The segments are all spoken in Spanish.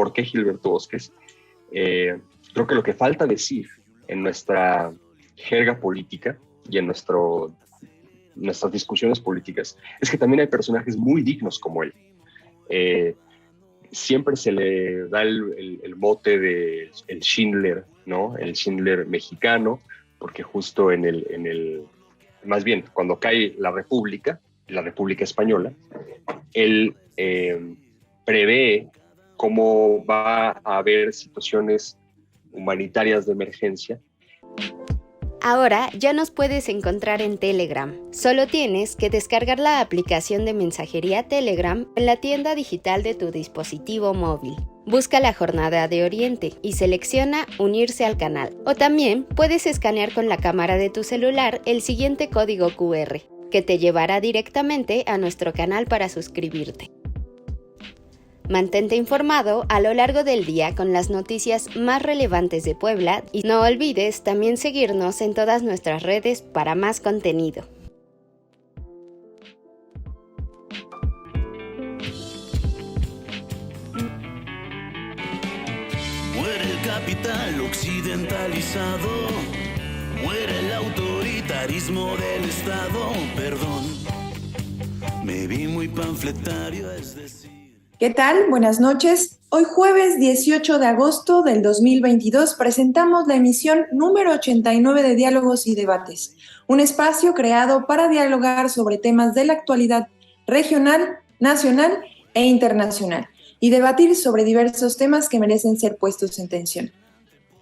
por qué Gilberto Bosques. Creo que lo que falta decir en nuestra jerga política y en nuestras discusiones políticas es que también hay personajes muy dignos como él. Siempre se le da el mote de el Schindler, ¿no? El Schindler mexicano, porque justo más bien, cuando cae la República Española, él prevé cómo va a haber situaciones humanitarias de emergencia. Ahora ya nos puedes encontrar en Telegram. Solo tienes que descargar la aplicación de mensajería Telegram en la tienda digital de tu dispositivo móvil. Busca la Jornada de Oriente y selecciona Unirse al canal. O también puedes escanear con la cámara de tu celular el siguiente código QR, que te llevará directamente a nuestro canal para suscribirte. Mantente informado a lo largo del día con las noticias más relevantes de Puebla y no olvides también seguirnos en todas nuestras redes para más contenido. Muere el capital occidentalizado, muere el autoritarismo del Estado, perdón, me vi muy panfletario, es decir... ¿Qué tal? Buenas noches. Hoy jueves 18 de agosto del 2022 presentamos la emisión número 89 de Diálogos y Debates, un espacio creado para dialogar sobre temas de la actualidad regional, nacional e internacional y debatir sobre diversos temas que merecen ser puestos en tensión.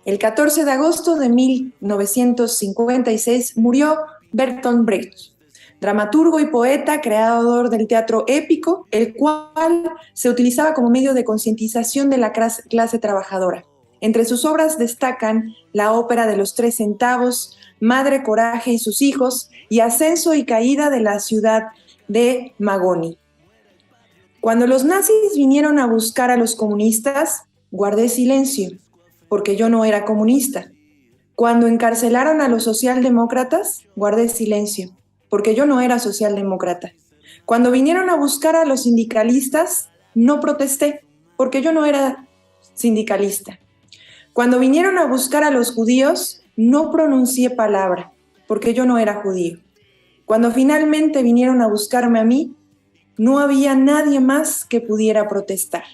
El 14 de agosto de 1956 murió Bertolt Brecht, dramaturgo y poeta, creador del teatro épico, el cual se utilizaba como medio de concientización de la clase trabajadora. Entre sus obras destacan la ópera de los 3 centavos, Madre Coraje y sus hijos, y Ascenso y caída de la ciudad de Magoni. Cuando los nazis vinieron a buscar a los comunistas, guardé silencio, porque yo no era comunista. Cuando encarcelaron a los socialdemócratas, guardé silencio, porque yo no era socialdemócrata. Cuando vinieron a buscar a los sindicalistas, no protesté, porque yo no era sindicalista. Cuando vinieron a buscar a los judíos, no pronuncié palabra, porque yo no era judío. Cuando finalmente vinieron a buscarme a mí, no había nadie más que pudiera protestar.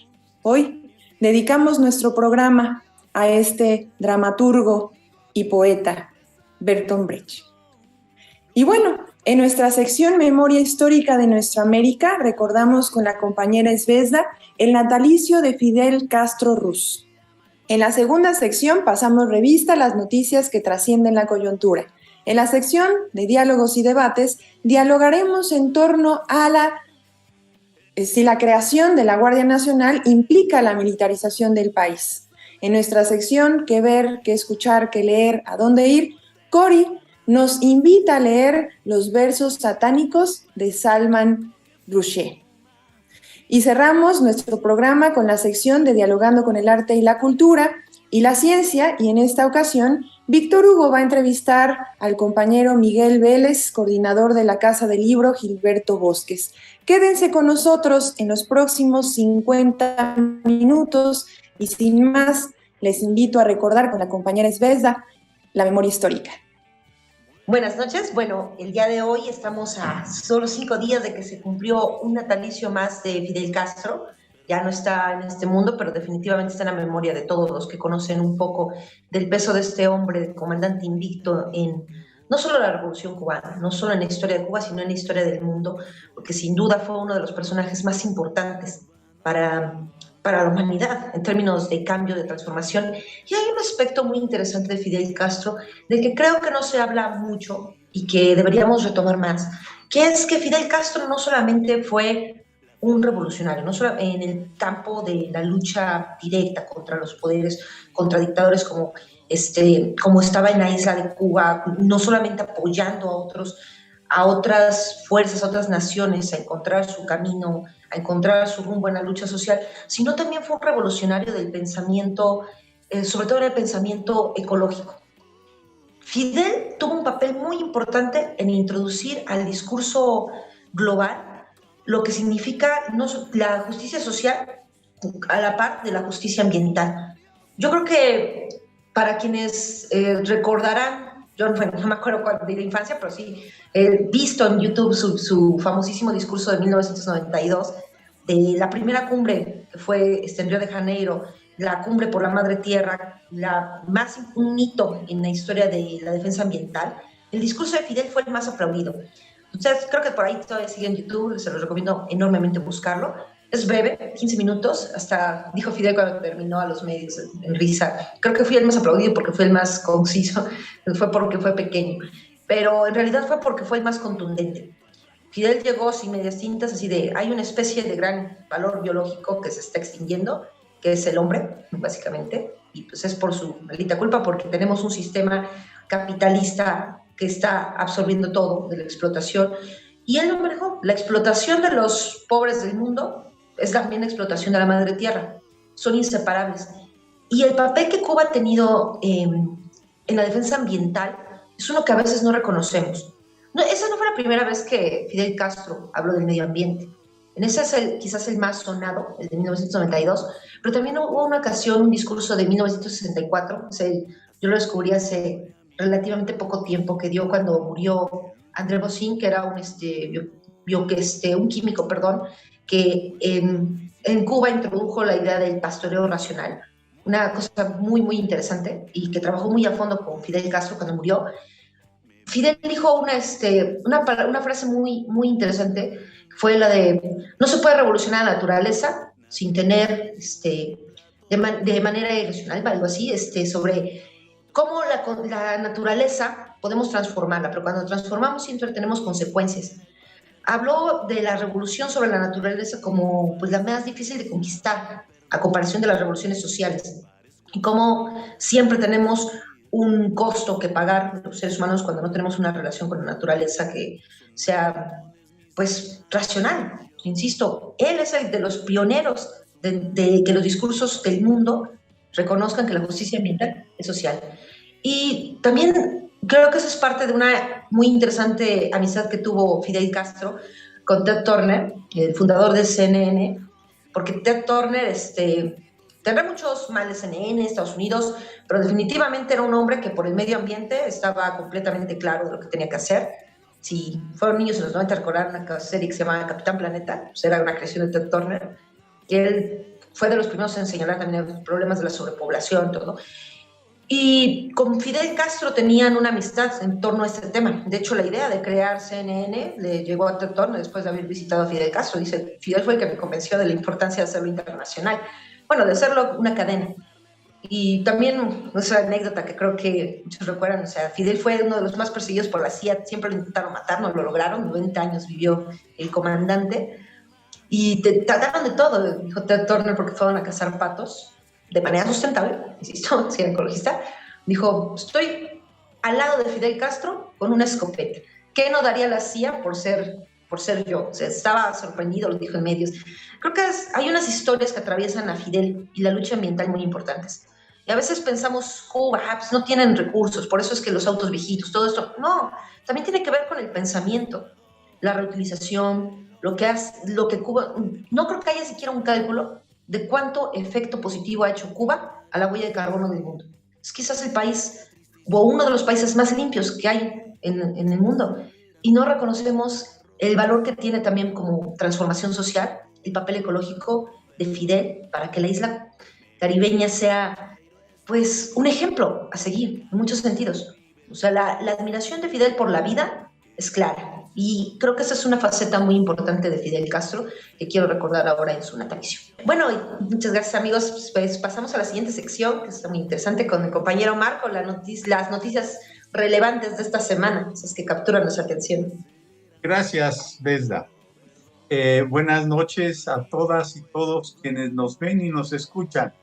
Hoy dedicamos nuestro programa a este dramaturgo y poeta, Bertolt Brecht. Y bueno, en nuestra sección Memoria Histórica de Nuestra América, recordamos con la compañera Esvezda el natalicio de Fidel Castro Ruz. En la segunda sección pasamos revista a las noticias que trascienden la coyuntura. En la sección de Diálogos y Debates, dialogaremos en torno a si la creación de la Guardia Nacional implica la militarización del país. En nuestra sección ¿Qué ver, qué escuchar, qué leer, a dónde ir?, Cori nos invita a leer los versos satánicos de Salman Rushdie. Y cerramos nuestro programa con la sección de Dialogando con el Arte y la Cultura y la Ciencia, y en esta ocasión Víctor Hugo va a entrevistar al compañero Miguel Vélez, coordinador de la Casa del Libro Gilberto Bosques. Quédense con nosotros en los próximos 50 minutos y sin más, les invito a recordar con la compañera Esvezda la memoria histórica. Buenas noches. Bueno, el día de hoy estamos a solo 5 días de que se cumplió un natalicio más de Fidel Castro. Ya no está en este mundo, pero definitivamente está en la memoria de todos los que conocen un poco del peso de este hombre, de comandante invicto en no solo la Revolución Cubana, no solo en la historia de Cuba, sino en la historia del mundo, porque sin duda fue uno de los personajes más importantes para la humanidad en términos de cambio, de transformación. Y hay un aspecto muy interesante de Fidel Castro del que creo que no se habla mucho y que deberíamos retomar más, que es que Fidel Castro no solamente fue un revolucionario, no solo en el campo de la lucha directa contra los poderes, contra dictadores como estaba en la isla de Cuba, no solamente apoyando a otras fuerzas, a otras naciones a encontrar su camino, a encontrar su rumbo en la lucha social, sino también fue un revolucionario del pensamiento, sobre todo en el pensamiento ecológico. Fidel tuvo un papel muy importante en introducir al discurso global lo que significa la justicia social a la par de la justicia ambiental. Yo creo que para quienes recordarán, yo no me acuerdo cuál de la infancia, pero sí he visto en YouTube su famosísimo discurso de 1992 de la primera cumbre que fue en Río de Janeiro, la cumbre por la madre tierra, un hito en la historia de la defensa ambiental. El discurso de Fidel fue el más aplaudido. Entonces, creo que por ahí todavía sigue en YouTube, se los recomiendo enormemente buscarlo. Es breve, 15 minutos, hasta dijo Fidel cuando terminó a los medios en risa. Creo que fui el más aplaudido porque fue el más conciso, no fue porque fue pequeño, pero en realidad fue porque fue el más contundente. Fidel llegó sin medias tintas, así de, hay una especie de gran valor biológico que se está extinguiendo, que es el hombre, básicamente, y pues es por su maldita culpa, porque tenemos un sistema capitalista que está absorbiendo todo de la explotación, y él lo manejó. La explotación de los pobres del mundo es también la explotación de la madre tierra, son inseparables. Y el papel que Cuba ha tenido en la defensa ambiental es uno que a veces no reconocemos. No, esa no fue la primera vez que Fidel Castro habló del medio ambiente. En ese es quizás el más sonado, el de 1992, pero también hubo una ocasión, un discurso de 1964, yo lo descubrí hace relativamente poco tiempo, que dio cuando murió André Bocín, que era un químico, que en Cuba introdujo la idea del pastoreo racional, una cosa muy, muy interesante y que trabajó muy a fondo con Fidel Castro cuando murió. Fidel dijo una frase muy, muy interesante, fue la de, no se puede revolucionar la naturaleza sin tener, de manera irracional, algo así, sobre cómo la naturaleza podemos transformarla, pero cuando transformamos siempre tenemos consecuencias. Habló de la revolución sobre la naturaleza como pues, la más difícil de conquistar a comparación de las revoluciones sociales y cómo siempre tenemos un costo que pagar los seres humanos cuando no tenemos una relación con la naturaleza que sea pues racional. Insisto, él es el de los pioneros de que los discursos del mundo reconozcan que la justicia ambiental es social. Y también creo que eso es parte de una muy interesante amistad que tuvo Fidel Castro con Ted Turner, el fundador de CNN, porque Ted Turner tendrá muchos males en CNN, Estados Unidos, pero definitivamente era un hombre que por el medio ambiente estaba completamente claro de lo que tenía que hacer. Si fueron niños en los 90 recordaron una serie que se llamaba Capitán Planeta, pues era una creación de Ted Turner, que él fue de los primeros en señalar también los problemas de la sobrepoblación, todo. Y con Fidel Castro tenían una amistad en torno a este tema. De hecho, la idea de crear CNN le llegó a Ted Turner después de haber visitado a Fidel Castro. Dice, Fidel fue el que me convenció de la importancia de hacerlo internacional. Bueno, de hacerlo una cadena. Y también, esa anécdota que creo que muchos recuerdan, o sea, Fidel fue uno de los más perseguidos por la CIA, siempre lo intentaron matar, no lo lograron, 90 años vivió el comandante, y trataron de todo, dijo Ted Turner, porque fueron a cazar patos, de manera sustentable, insisto, si era ecologista, dijo, estoy al lado de Fidel Castro con una escopeta, ¿qué no daría la CIA por ser yo? O sea, estaba sorprendido, lo dijo en medios. Creo que hay unas historias que atraviesan a Fidel y la lucha ambiental muy importantes. Y a veces pensamos, Cuba, pues no tienen recursos, por eso es que los autos viejitos, todo esto. No, también tiene que ver con el pensamiento, la reutilización, lo que Cuba... No creo que haya siquiera un cálculo de cuánto efecto positivo ha hecho Cuba a la huella de carbono del mundo. Es quizás el país, o uno de los países más limpios que hay en el mundo. Y no reconocemos el valor que tiene también como transformación social, el papel ecológico de Fidel para que la isla caribeña sea pues un ejemplo a seguir en muchos sentidos. O sea, la admiración de Fidel por la vida es clara y creo que esa es una faceta muy importante de Fidel Castro que quiero recordar ahora en su natalicio. Bueno, muchas gracias amigos, pues pasamos a la siguiente sección que está muy interesante con mi compañero Marco, las noticias relevantes de esta semana, esas que capturan nuestra atención. Gracias, Vesda. Buenas noches a todas y todos quienes nos ven y nos escuchan.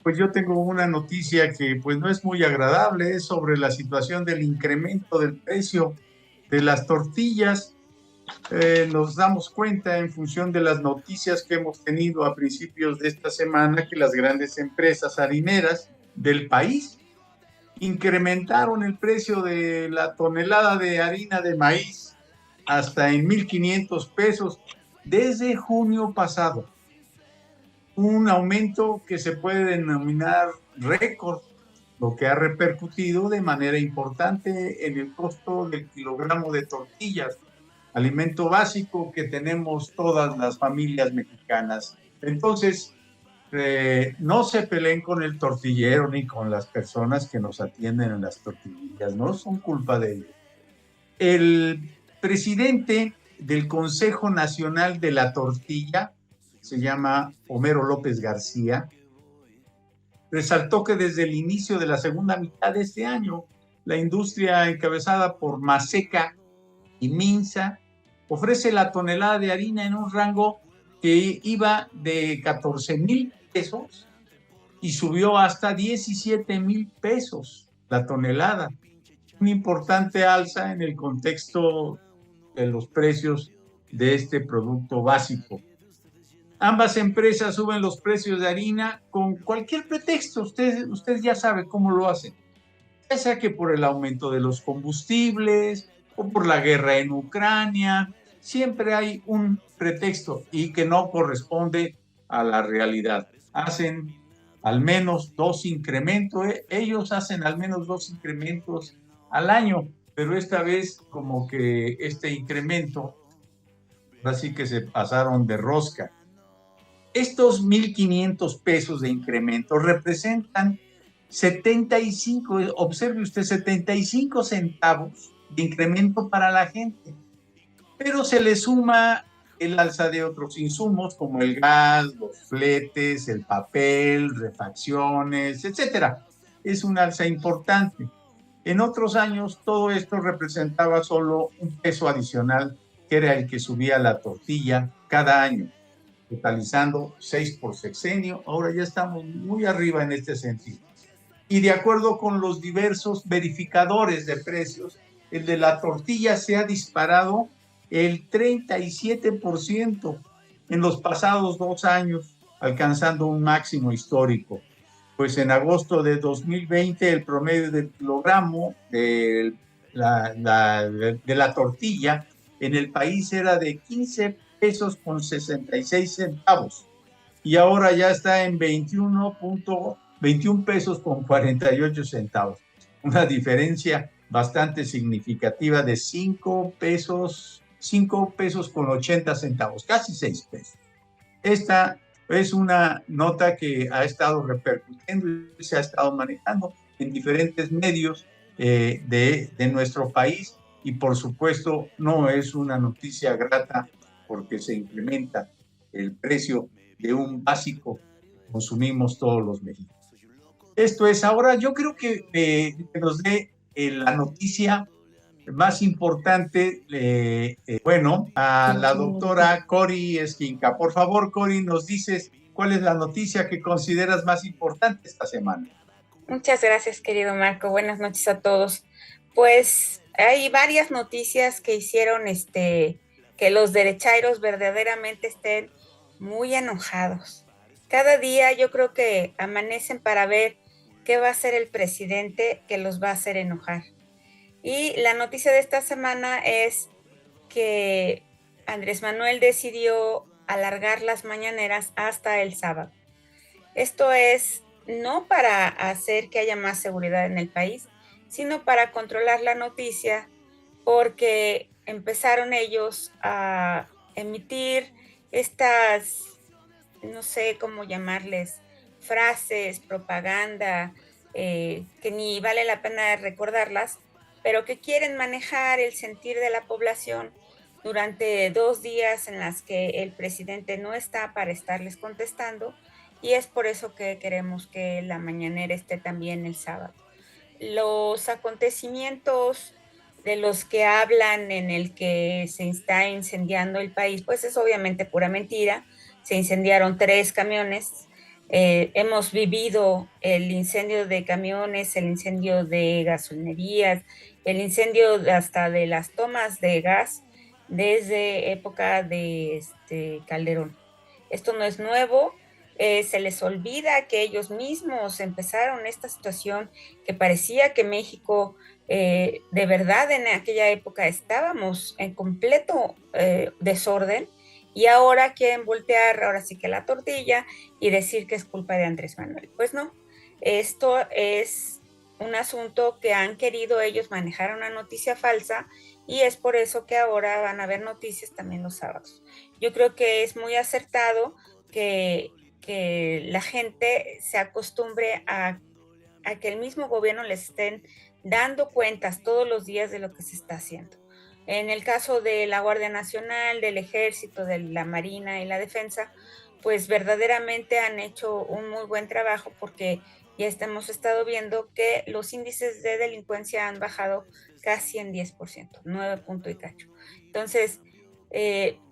Pues yo tengo una noticia que pues no es muy agradable, es sobre la situación del incremento del precio de las tortillas. Nos damos cuenta en función de las noticias que hemos tenido a principios de esta semana que las grandes empresas harineras del país incrementaron el precio de la tonelada de harina de maíz hasta en 1,500 pesos desde junio pasado. un aumento que se puede denominar récord, lo que ha repercutido de manera importante en el costo del kilogramo de tortillas, alimento básico que tenemos todas las familias mexicanas. Entonces, no se peleen con el tortillero ni con las personas que nos atienden en las tortillerías, no son culpa de ellos. El presidente del Consejo Nacional de la Tortilla, se llama Homero López García, resaltó que desde el inicio de la segunda mitad de este año, la industria encabezada por Maseca y Minza ofrece la tonelada de harina en un rango que iba de 14,000 pesos y subió hasta 17,000 pesos la tonelada. Una importante alza en el contexto de los precios de este producto básico. Ambas empresas suben los precios de harina con cualquier pretexto. Usted ya sabe cómo lo hacen. Ya sea que por el aumento de los combustibles o por la guerra en Ucrania, siempre hay un pretexto y que no corresponde a la realidad. Hacen al menos 2 incrementos, ellos hacen al menos 2 incrementos al año, pero esta vez como que este incremento, así que se pasaron de rosca. Estos 1,500 pesos de incremento representan 75, observe usted, 75 centavos de incremento para la gente, pero se le suma el alza de otros insumos como el gas, los fletes, el papel, refacciones, etcétera. Es un alza importante. En otros años todo esto representaba solo un peso adicional, que era el que subía la tortilla cada año, totalizando 6 por sexenio. Ahora ya estamos muy arriba en este sentido. Y de acuerdo con los diversos verificadores de precios, el de la tortilla se ha disparado el 37% en los pasados 2 años, alcanzando un máximo histórico. Pues en agosto de 2020 el promedio del kilogramo de la tortilla en el país era de 15 pesos con 66 centavos y ahora ya está en 21 pesos con 48 centavos. Una diferencia bastante significativa de 5 pesos con 80 centavos, casi 6 pesos. Esta es una nota que ha estado repercutiendo y se ha estado manejando en diferentes medios de nuestro país y por supuesto no es una noticia grata porque se incrementa el precio de un básico que consumimos todos los mexicanos. Esto es ahora, yo creo que nos dé la noticia más importante, a la doctora Cori Esquinca. Por favor, Cori, nos dices cuál es la noticia que consideras más importante esta semana. Muchas gracias, querido Marco. Buenas noches a todos. Pues hay varias noticias que hicieron que los derechairos verdaderamente estén muy enojados. Cada día yo creo que amanecen para ver qué va a hacer el presidente que los va a hacer enojar. Y la noticia de esta semana es que Andrés Manuel decidió alargar las mañaneras hasta el sábado. Esto es no para hacer que haya más seguridad en el país, sino para controlar la noticia, porque empezaron ellos a emitir estas, no sé cómo llamarles, frases, propaganda, que ni vale la pena recordarlas, pero que quieren manejar el sentir de la población durante 2 días en las que el presidente no está para estarles contestando, y es por eso que queremos que la mañanera esté también el sábado. Los acontecimientos de los que hablan en el que se está incendiando el país, pues es obviamente pura mentira. Se incendiaron 3 camiones. Hemos vivido el incendio de camiones, el incendio de gasolinerías, el incendio hasta de las tomas de gas desde época de Calderón. Esto no es nuevo. Se les olvida que ellos mismos empezaron esta situación, que parecía que México de verdad en aquella época estábamos en completo desorden, y ahora quieren voltear ahora sí que la tortilla y decir que es culpa de Andrés Manuel. Pues no, esto es un asunto que han querido ellos manejar una noticia falsa y es por eso que ahora van a haber noticias también los sábados. Yo creo que es muy acertado que la gente se acostumbre a que el mismo gobierno les estén dando cuentas todos los días de lo que se está haciendo. En el caso de la Guardia Nacional, del Ejército, de la Marina y la Defensa, pues verdaderamente han hecho un muy buen trabajo porque ya hemos estado viendo que los índices de delincuencia han bajado casi en 10%, 9 punto y cacho. Entonces,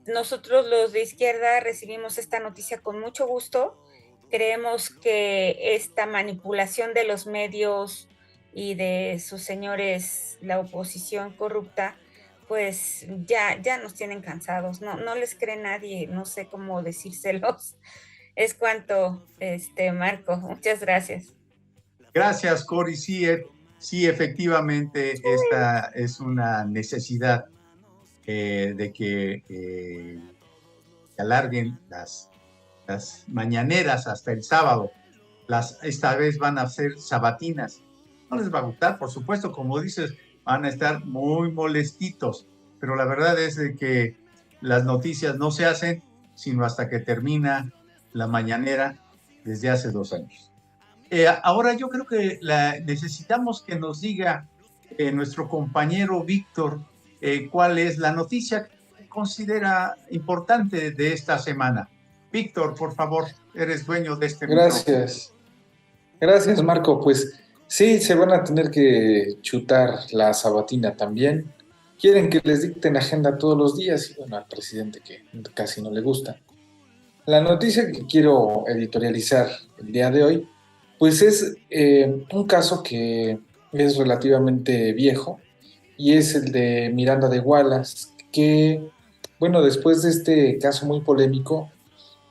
nosotros los de izquierda recibimos esta noticia con mucho gusto. Creemos que esta manipulación de los medios y de sus señores, la oposición corrupta, pues ya nos tienen cansados, no les cree nadie, no sé cómo decírselos. Es cuanto, Marco, muchas gracias. Gracias, Cori. Sí, efectivamente, esta es una necesidad de que alarguen las mañaneras hasta el sábado. Esta vez van a ser sabatinas. No les va a gustar, por supuesto, como dices, van a estar muy molestitos, pero la verdad es de que las noticias no se hacen sino hasta que termina la mañanera desde hace 2 años. Ahora yo creo que necesitamos que nos diga nuestro compañero Víctor cuál es la noticia que considera importante de esta semana. Víctor, por favor, eres dueño de este micrófono. Gracias, Marco. Pues sí, se van a tener que chutar la sabatina también. Quieren que les dicten agenda todos los días y bueno, al presidente que casi no le gusta. La noticia que quiero editorializar el día de hoy, pues es un caso que es relativamente viejo y es el de Miranda de Wallace, que, bueno, después de este caso muy polémico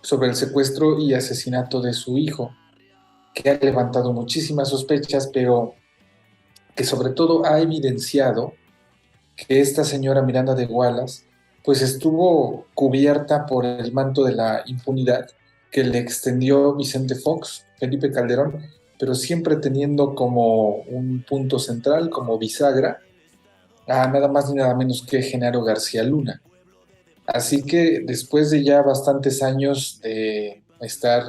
sobre el secuestro y asesinato de su hijo, que ha levantado muchísimas sospechas, pero que sobre todo ha evidenciado que esta señora Miranda de Wallace pues estuvo cubierta por el manto de la impunidad que le extendió Vicente Fox, Felipe Calderón, pero siempre teniendo como un punto central, como bisagra, a nada más ni nada menos que Genaro García Luna. Así que después de ya bastantes años de estar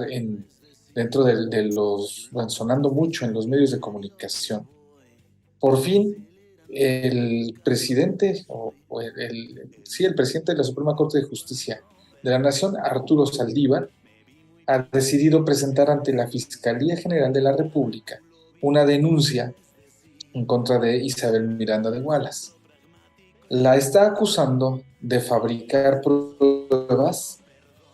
dentro de los, bueno, sonando mucho en los medios de comunicación, por fin el presidente, el presidente de la Suprema Corte de Justicia de la Nación, Arturo Saldívar, ha decidido presentar ante la Fiscalía General de la República una denuncia en contra de Isabel Miranda de Wallace. La está acusando de fabricar pruebas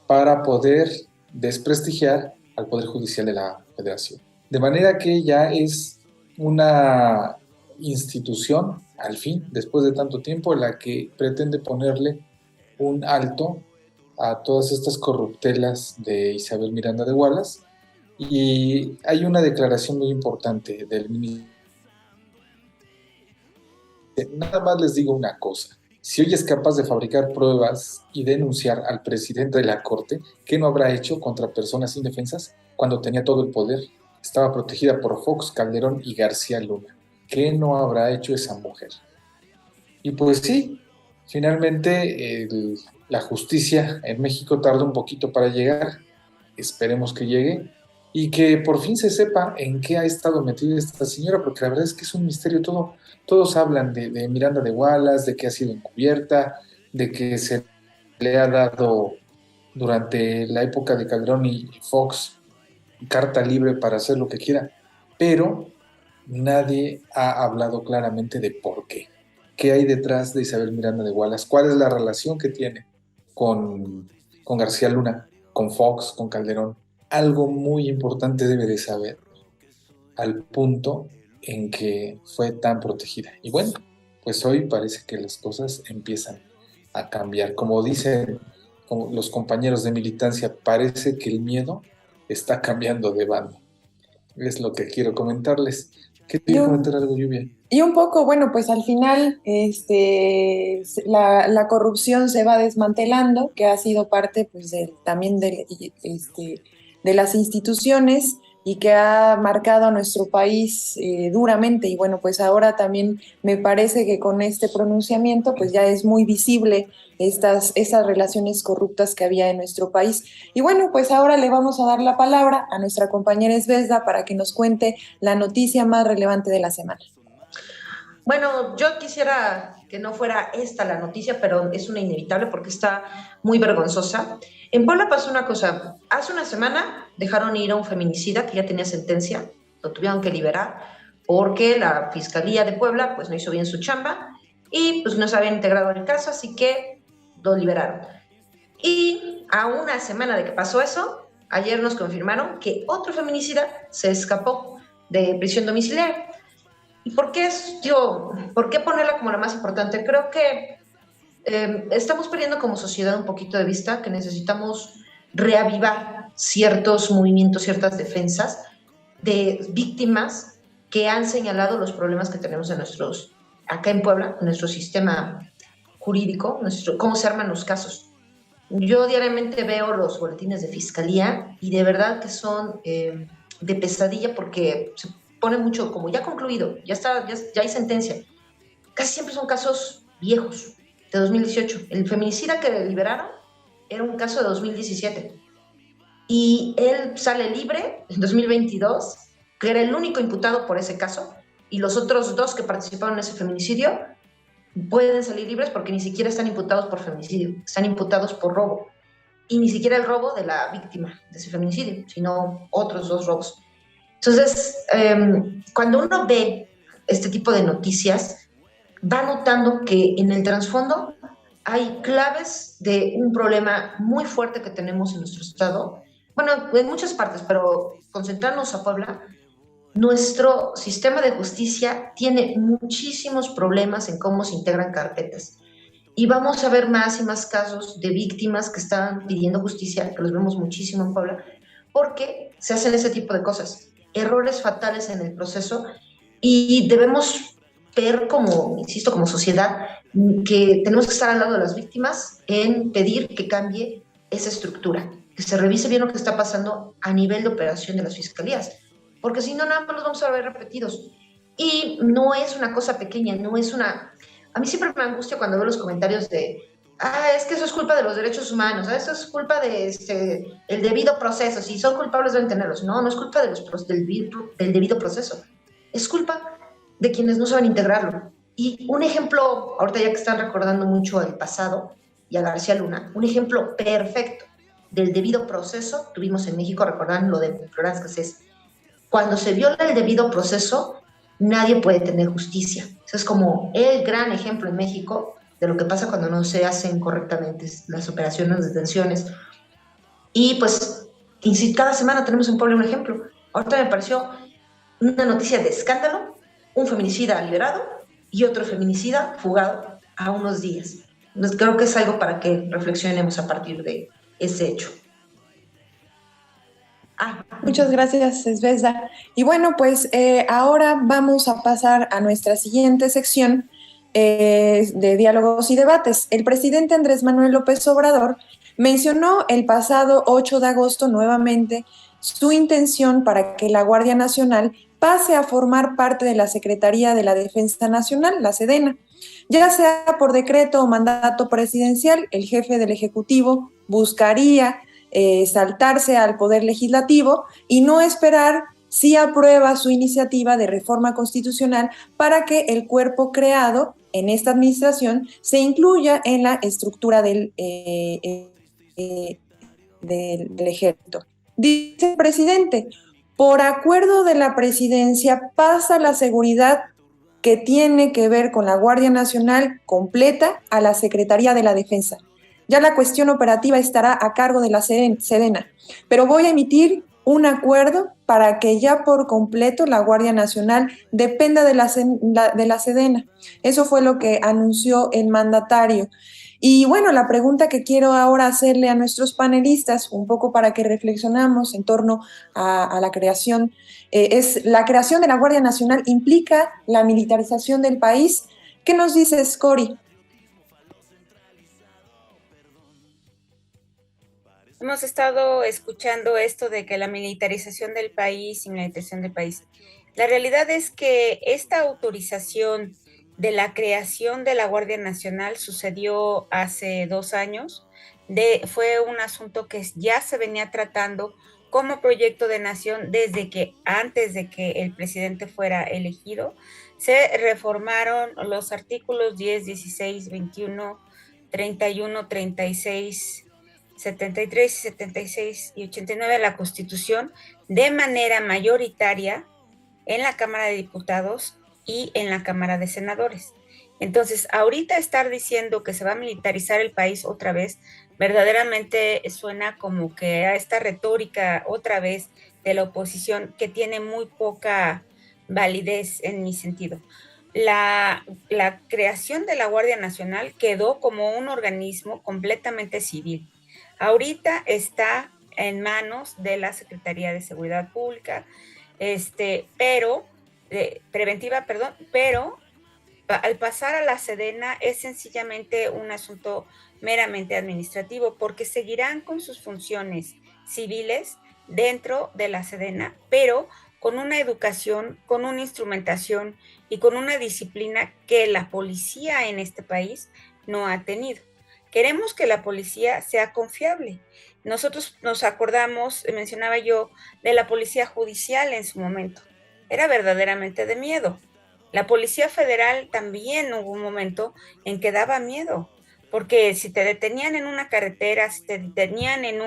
para poder desprestigiar al Poder Judicial de la Federación. De manera que ya es una institución, al fin, después de tanto tiempo, la que pretende ponerle un alto a todas estas corruptelas de Isabel Miranda de Wallace. Y hay una declaración muy importante del ministro. Nada más les digo una cosa: si hoy es capaz de fabricar pruebas y denunciar al presidente de la Corte, ¿qué no habrá hecho contra personas indefensas cuando tenía todo el poder? Estaba protegida por Fox, Calderón y García Luna. ¿Qué no habrá hecho esa mujer? Y pues sí, finalmente la justicia en México tardó un poquito para llegar. Esperemos que llegue y que por fin se sepa en qué ha estado metida esta señora, porque la verdad es que es un misterio todo. Todos hablan de Miranda de Wallace, de que ha sido encubierta, de que se le ha dado durante la época de Calderón y Fox carta libre para hacer lo que quiera, pero nadie ha hablado claramente de por qué. ¿Qué hay detrás de Isabel Miranda de Wallace? ¿Cuál es la relación que tiene con García Luna, con Fox, con Calderón? Algo muy importante debe de saber, al punto en que fue tan protegida. Y bueno, pues hoy parece que las cosas empiezan a cambiar. Como dicen como los compañeros de militancia, parece que el miedo está cambiando de bando. Es lo que quiero comentarles. Quería comentar algo, Lluvia. Y un poco, bueno, pues al final la corrupción se va desmantelando, que ha sido parte pues también de las instituciones y que ha marcado a nuestro país duramente. Y bueno, pues ahora también me parece que con este pronunciamiento pues ya es muy visible esas relaciones corruptas que había en nuestro país. Y bueno, pues ahora le vamos a dar la palabra a nuestra compañera Esbesda para que nos cuente la noticia más relevante de la semana. Bueno, yo quisiera que no fuera esta la noticia, pero es una inevitable porque está muy vergonzosa. En Puebla pasó una cosa. Hace una semana dejaron ir a un feminicida que ya tenía sentencia, lo tuvieron que liberar porque la Fiscalía de Puebla pues no hizo bien su chamba y pues no se habían integrado en el caso, así que lo liberaron. Y a una semana de que pasó eso, ayer nos confirmaron que otro feminicida se escapó de prisión domiciliaria. ¿Y por qué por qué ponerla como la más importante? Creo que estamos perdiendo como sociedad un poquito de vista que necesitamos reavivar ciertos movimientos, ciertas defensas de víctimas que han señalado los problemas que tenemos acá en Puebla, en nuestro sistema jurídico, cómo se arman los casos. Yo diariamente veo los boletines de fiscalía y de verdad que son de pesadilla porque se pone mucho como ya concluido, ya hay sentencia. Casi siempre son casos viejos, de 2018. El feminicida que liberaron era un caso de 2017. Y él sale libre en 2022, que era el único imputado por ese caso, y los otros dos que participaron en ese feminicidio pueden salir libres porque ni siquiera están imputados por feminicidio, están imputados por robo. Y ni siquiera el robo de la víctima de ese feminicidio, sino otros dos robos. Entonces, cuando uno ve este tipo de noticias, va notando que en el trasfondo hay claves de un problema muy fuerte que tenemos en nuestro estado. Bueno, en muchas partes, pero concentrarnos a Puebla, nuestro sistema de justicia tiene muchísimos problemas en cómo se integran carpetas. Y vamos a ver más y más casos de víctimas que están pidiendo justicia, que los vemos muchísimo en Puebla, porque se hacen ese tipo de cosas, errores fatales en el proceso, y debemos ver insisto, como sociedad, que tenemos que estar al lado de las víctimas en pedir que cambie esa estructura, que se revise bien lo que está pasando a nivel de operación de las fiscalías, porque si no, nada más los vamos a ver repetidos. Y no es una cosa pequeña, A mí siempre me angustia cuando veo los comentarios de es que eso es culpa de los derechos humanos, eso es culpa de el debido proceso, si son culpables deben tenerlos. No es culpa del debido proceso, es culpa de quienes no saben integrarlo. Y un ejemplo, ahorita ya que están recordando mucho el pasado y a García Luna, un ejemplo perfecto del debido proceso tuvimos en México, recordan lo de Florence Cassés. Cuando se viola el debido proceso, nadie puede tener justicia. Eso es como el gran ejemplo en México de lo que pasa cuando no se hacen correctamente las operaciones de detenciones. Y pues, cada semana tenemos en Puebla un ejemplo. Ahorita me pareció una noticia de escándalo, un feminicida liberado y otro feminicida fugado a unos días. Entonces, creo que es algo para que reflexionemos a partir de ese hecho. Muchas gracias, Esbesda. Y bueno, pues ahora vamos a pasar a nuestra siguiente sección de diálogos y debates. El presidente Andrés Manuel López Obrador mencionó el pasado 8 de agosto nuevamente su intención para que la Guardia Nacional pase a formar parte de la Secretaría de la Defensa Nacional, la Sedena. Ya sea por decreto o mandato presidencial, el jefe del Ejecutivo buscaría saltarse al Poder Legislativo y no esperar si aprueba su iniciativa de reforma constitucional para que el cuerpo creado en esta administración se incluya en la estructura del ejército. Dice el presidente, por acuerdo de la presidencia pasa la seguridad que tiene que ver con la Guardia Nacional completa a la Secretaría de la Defensa. Ya la cuestión operativa estará a cargo de la Sedena, pero voy a emitir un acuerdo para que ya por completo la Guardia Nacional dependa de la Sedena. Eso fue lo que anunció el mandatario. Y bueno, la pregunta que quiero ahora hacerle a nuestros panelistas, un poco para que reflexionamos en torno a la creación, es la creación de la Guardia Nacional implica la militarización del país. ¿Qué nos dices, Cori? Hemos estado escuchando esto de que la militarización del país y militarización del país. La realidad es que esta autorización de la creación de la Guardia Nacional sucedió hace 2 años. Fue un asunto que ya se venía tratando como proyecto de nación desde que antes de que el presidente fuera elegido. Se reformaron los artículos 10, 16, 21, 31, 36, 73, 76 y 89 de la Constitución de manera mayoritaria en la Cámara de Diputados y en la Cámara de Senadores. Entonces, ahorita estar diciendo que se va a militarizar el país otra vez, verdaderamente suena como que a esta retórica otra vez de la oposición que tiene muy poca validez en mi sentido. La creación de la Guardia Nacional quedó como un organismo completamente civil. Ahorita está en manos de la Secretaría de Seguridad Pública, pero al pasar a la Sedena es sencillamente un asunto meramente administrativo, porque seguirán con sus funciones civiles dentro de la Sedena, pero con una educación, con una instrumentación y con una disciplina que la policía en este país no ha tenido. Queremos que la policía sea confiable. Nosotros nos acordamos, mencionaba yo, de la policía judicial en su momento. Era verdaderamente de miedo. La Policía Federal también hubo un momento en que daba miedo, porque si te detenían en una carretera, si te detenían en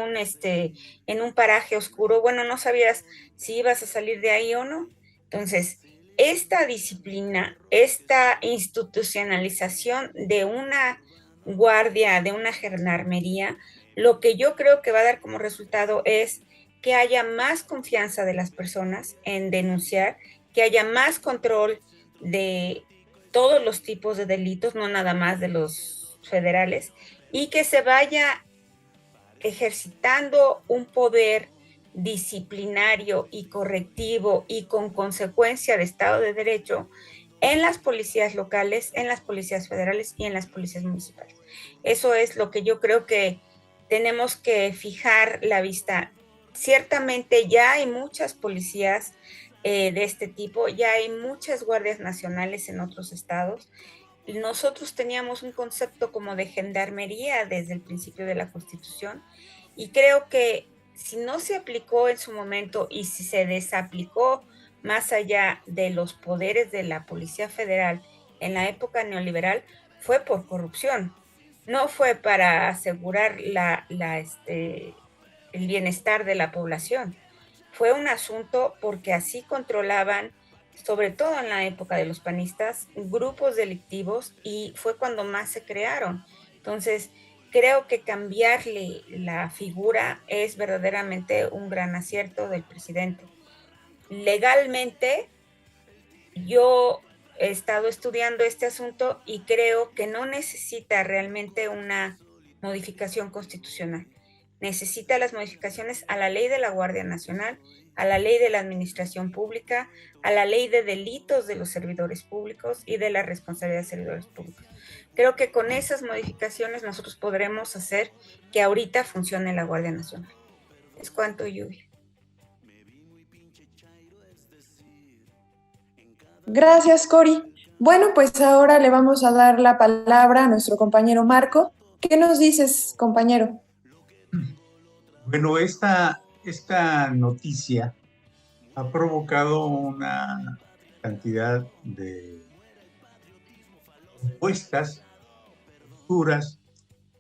un paraje oscuro, bueno, no sabías si ibas a salir de ahí o no. Entonces, esta disciplina, esta institucionalización de una guardia, de una gendarmería, lo que yo creo que va a dar como resultado es que haya más confianza de las personas en denunciar, que haya más control de todos los tipos de delitos, no nada más de los federales, y que se vaya ejercitando un poder disciplinario y correctivo y con consecuencia de Estado de Derecho en las policías locales, en las policías federales y en las policías municipales. Eso es lo que yo creo que tenemos que fijar la vista. Ciertamente ya hay muchas policías de este tipo, ya hay muchas guardias nacionales en otros estados. Nosotros teníamos un concepto como de gendarmería desde el principio de la Constitución y creo que si no se aplicó en su momento y si se desaplicó más allá de los poderes de la Policía Federal en la época neoliberal, fue por corrupción, no fue para asegurar el bienestar de la población. Fue un asunto porque así controlaban, sobre todo en la época de los panistas, grupos delictivos y fue cuando más se crearon. Entonces, creo que cambiarle la figura es verdaderamente un gran acierto del presidente. Legalmente, yo he estado estudiando este asunto y creo que no necesita realmente una modificación constitucional. Necesita las modificaciones a la ley de la Guardia Nacional, a la ley de la administración pública, a la ley de delitos de los servidores públicos y de la responsabilidad de servidores públicos. Creo que con esas modificaciones nosotros podremos hacer que ahorita funcione la Guardia Nacional. Es cuanto, Lluvia. Gracias, Cori. Bueno, pues ahora le vamos a dar la palabra a nuestro compañero Marco. ¿Qué nos dices, compañero? Bueno, esta noticia ha provocado una cantidad de respuestas, posturas,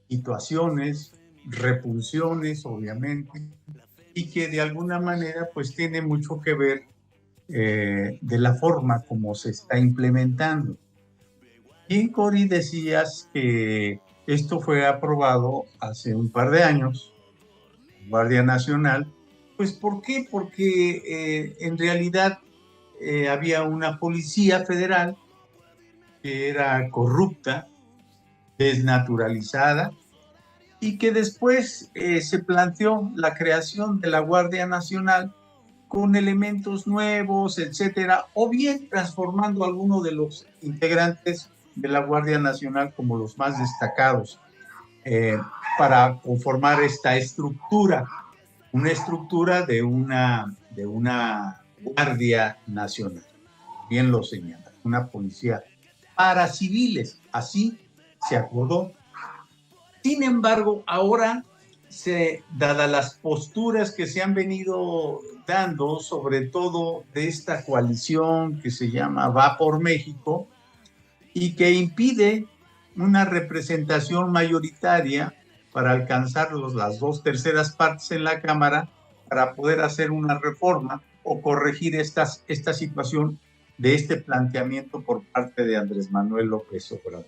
situaciones, repulsiones, obviamente, y que de alguna manera pues tiene mucho que ver de la forma como se está implementando. Y Cori, decías que esto fue aprobado hace un par de años, Guardia Nacional. Pues ¿por qué? Porque en realidad había una policía federal que era corrupta, desnaturalizada, y que después se planteó la creación de la Guardia Nacional con elementos nuevos, etcétera, o bien transformando a alguno de los integrantes de la Guardia Nacional como los más destacados, para conformar esta estructura, una estructura de una Guardia Nacional, bien lo señala, una policía para civiles, así se acordó. Sin embargo, ahora, dadas las posturas que se han venido dando, sobre todo de esta coalición que se llama Va por México, y que impide una representación mayoritaria para alcanzar las 2/3 partes en la Cámara para poder hacer una reforma o corregir esta situación de este planteamiento por parte de Andrés Manuel López Obrador.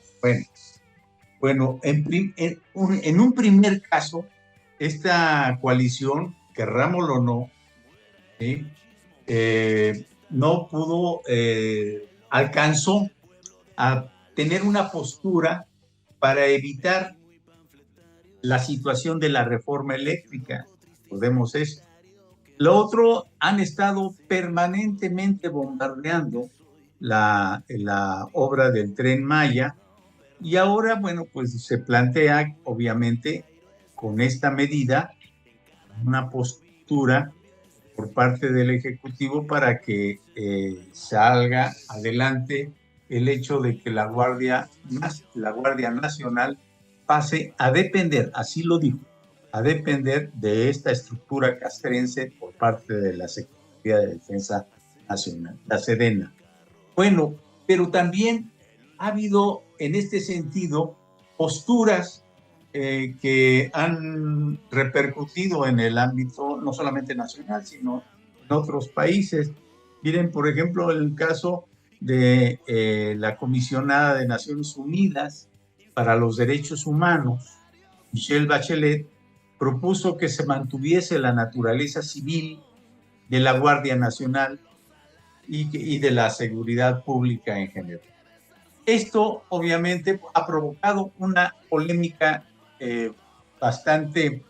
Bueno, en un primer caso, esta coalición, querrámoslo o no, ¿sí? No pudo, alcanzó a tener una postura para evitar la situación de la reforma eléctrica. Podemos eso. Lo otro, han estado permanentemente bombardeando la obra del Tren Maya, y ahora, bueno, pues se plantea, obviamente, con esta medida, una postura por parte del Ejecutivo para que salga adelante el hecho de que la Guardia Nacional pase a depender, así lo dijo, a depender de esta estructura castrense por parte de la Secretaría de Defensa Nacional, la Sedena. Bueno, pero también ha habido en este sentido posturas que han repercutido en el ámbito no solamente nacional, sino en otros países. Miren, por ejemplo, el caso de la comisionada de Naciones Unidas para los Derechos Humanos, Michelle Bachelet, propuso que se mantuviese la naturaleza civil de la Guardia Nacional y de la seguridad pública en general. Esto obviamente ha provocado una polémica bastante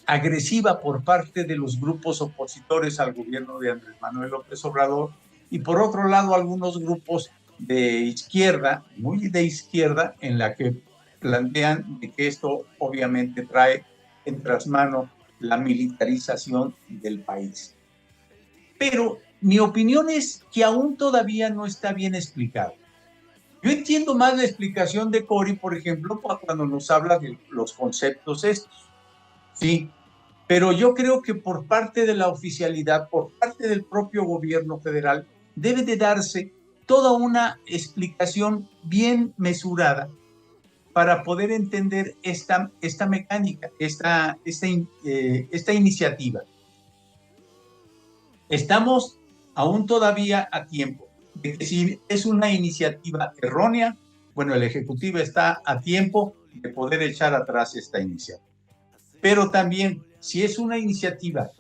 agresiva por parte de los grupos opositores al gobierno de Andrés Manuel López Obrador, y por otro lado algunos grupos de izquierda, muy de izquierda, en la que plantean de que esto obviamente trae en trasmano la militarización del país. Pero mi opinión es que aún todavía no está bien explicado. Yo entiendo más la explicación de Cori, por ejemplo, cuando nos habla de los conceptos estos, sí, pero yo creo que por parte de la oficialidad, por parte del propio gobierno federal, debe de darse toda una explicación bien mesurada para poder entender esta mecánica, esta iniciativa. Estamos aún todavía a tiempo de que si es una iniciativa errónea, bueno, el Ejecutivo está a tiempo de poder echar atrás esta iniciativa. Pero también, si es una iniciativa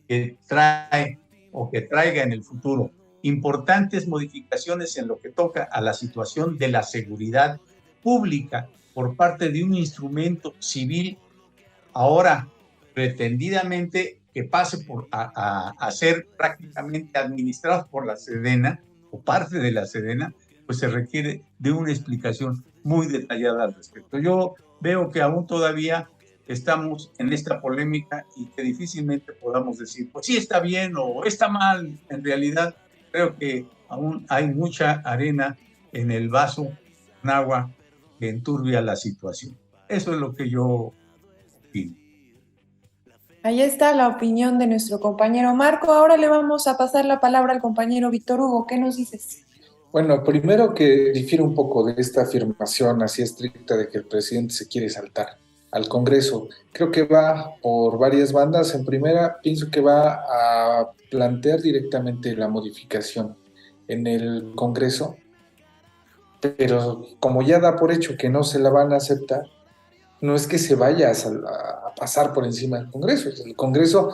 que trae o que traiga en el futuro importantes modificaciones en lo que toca a la situación de la seguridad pública por parte de un instrumento civil, ahora pretendidamente que pase a ser prácticamente administrado por la Sedena o parte de la Sedena, pues se requiere de una explicación muy detallada al respecto. Yo veo que aún todavía estamos en esta polémica y que difícilmente podamos decir, pues sí está bien o está mal. En realidad, creo que aún hay mucha arena en el vaso con agua que enturbia la situación. Eso es lo que yo opino. Ahí está la opinión de nuestro compañero Marco. Ahora le vamos a pasar la palabra al compañero Víctor Hugo. ¿Qué nos dices? Bueno, primero que difiere un poco de esta afirmación así estricta de que el presidente se quiere saltar al Congreso. Creo que va por varias bandas. En primera, pienso que va a plantear directamente la modificación en el Congreso, pero como ya da por hecho que no se la van a aceptar, no es que se vaya a pasar por encima del Congreso. El Congreso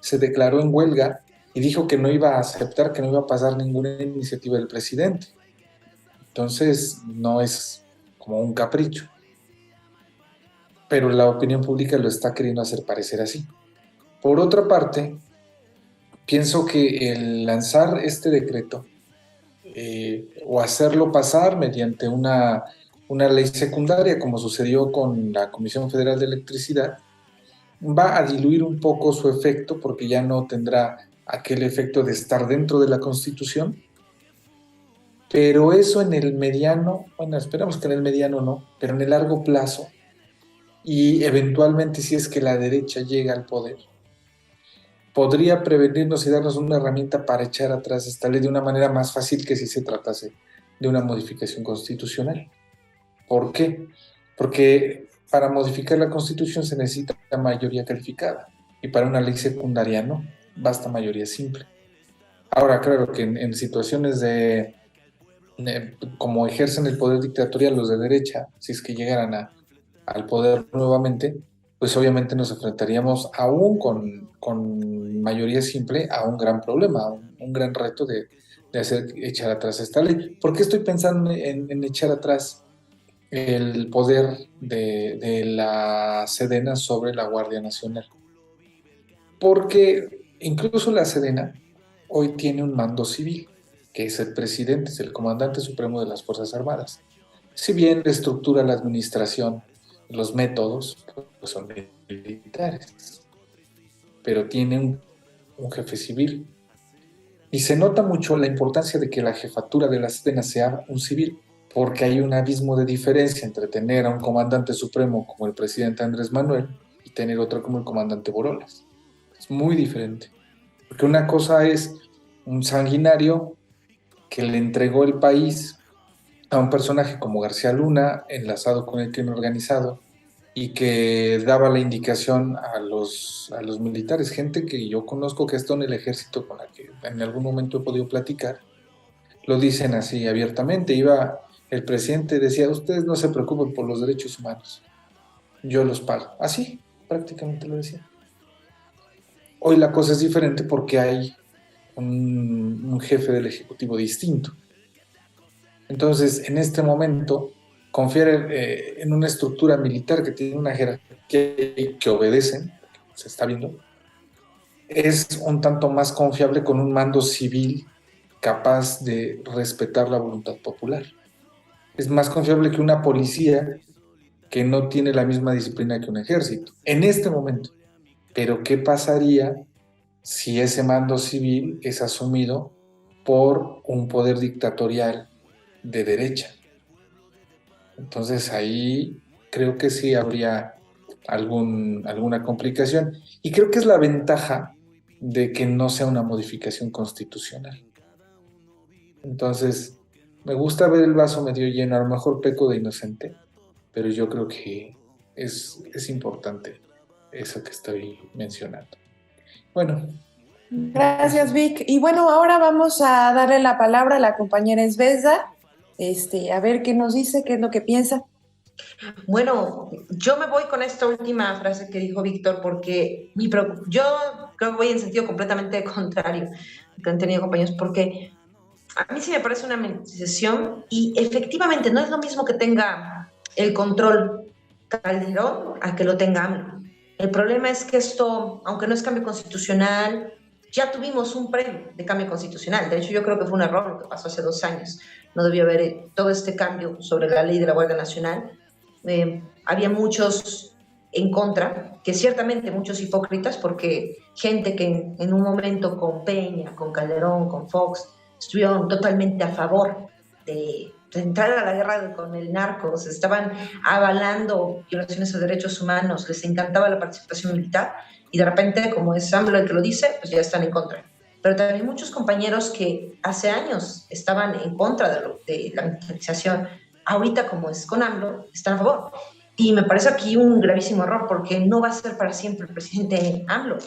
se declaró en huelga y dijo que no iba a aceptar, que no iba a pasar ninguna iniciativa del presidente. Entonces, no es como un capricho. Pero la opinión pública lo está queriendo hacer parecer así. Por otra parte, pienso que el lanzar este decreto o hacerlo pasar mediante una ley secundaria, como sucedió con la Comisión Federal de Electricidad, va a diluir un poco su efecto porque ya no tendrá aquel efecto de estar dentro de la Constitución, pero eso en el mediano, bueno, esperamos que en el mediano no, pero en el largo plazo, y eventualmente si es que la derecha llega al poder, podría prevenirnos y darnos una herramienta para echar atrás esta ley de una manera más fácil que si se tratase de una modificación constitucional. ¿Por qué? Porque para modificar la Constitución se necesita mayoría calificada y para una ley secundaria no, basta mayoría simple. Ahora, claro que en situaciones como ejercen el poder dictatorial los de derecha, si es que llegaran al poder nuevamente, pues obviamente nos enfrentaríamos aún con mayoría simple a un gran problema, un gran reto de echar atrás esta ley. ¿Por qué estoy pensando en echar atrás el poder de la Sedena sobre la Guardia Nacional? Porque incluso la Sedena hoy tiene un mando civil, que es el presidente, es el comandante supremo de las Fuerzas Armadas. Si bien la estructura, la administración, los métodos, pues son militares, pero tiene un jefe civil. Y se nota mucho la importancia de que la jefatura de la Sedena sea un civil, porque hay un abismo de diferencia entre tener a un comandante supremo como el presidente Andrés Manuel y tener otro como el comandante Borolas. Es muy diferente, porque una cosa es un sanguinario que le entregó el país a un personaje como García Luna, enlazado con el crimen organizado, y que daba la indicación a los militares, gente que yo conozco que está en el ejército, con la que en algún momento he podido platicar, lo dicen así abiertamente. El presidente decía, ustedes no se preocupen por los derechos humanos, yo los pago. Así, prácticamente lo decía. Hoy la cosa es diferente porque hay un jefe del Ejecutivo distinto. Entonces, en este momento, confiar en una estructura militar que tiene una jerarquía y que obedecen, se está viendo, es un tanto más confiable con un mando civil capaz de respetar la voluntad popular. Es más confiable que una policía que no tiene la misma disciplina que un ejército, en este momento. Pero, ¿qué pasaría si ese mando civil es asumido por un poder dictatorial de derecha? Entonces ahí creo que sí habría alguna complicación. Y creo que es la ventaja de que no sea una modificación constitucional. Entonces, me gusta ver el vaso medio lleno, a lo mejor peco de inocente, pero yo creo que es importante eso que estoy mencionando. Bueno. Gracias, Vic. Y bueno, ahora vamos a darle la palabra a la compañera Esbezda, a ver qué nos dice, qué es lo que piensa. Bueno, yo me voy con esta última frase que dijo Víctor, porque yo creo que voy en sentido completamente contrario que han tenido compañeros, porque a mí sí me parece una mentirización y efectivamente no es lo mismo que tenga el control Calderón a que lo tenga AMLO. El problema es que esto, aunque no es cambio constitucional, ya tuvimos un previo de cambio constitucional. De hecho, yo creo que fue un error lo que pasó hace 2 años. No debió haber todo este cambio sobre la ley de la Guardia Nacional. Había muchos en contra, que ciertamente muchos hipócritas, porque gente que en un momento con Peña, con Calderón, con Fox, estuvieron totalmente a favor de entrar a la guerra con el narco, se estaban avalando violaciones a derechos humanos, les encantaba la participación militar, y de repente, como es AMLO el que lo dice, pues ya están en contra. Pero también muchos compañeros que hace años estaban en contra de la militarización, ahorita como es con AMLO, están a favor. Y me parece aquí un gravísimo error, porque no va a ser para siempre el presidente AMLO,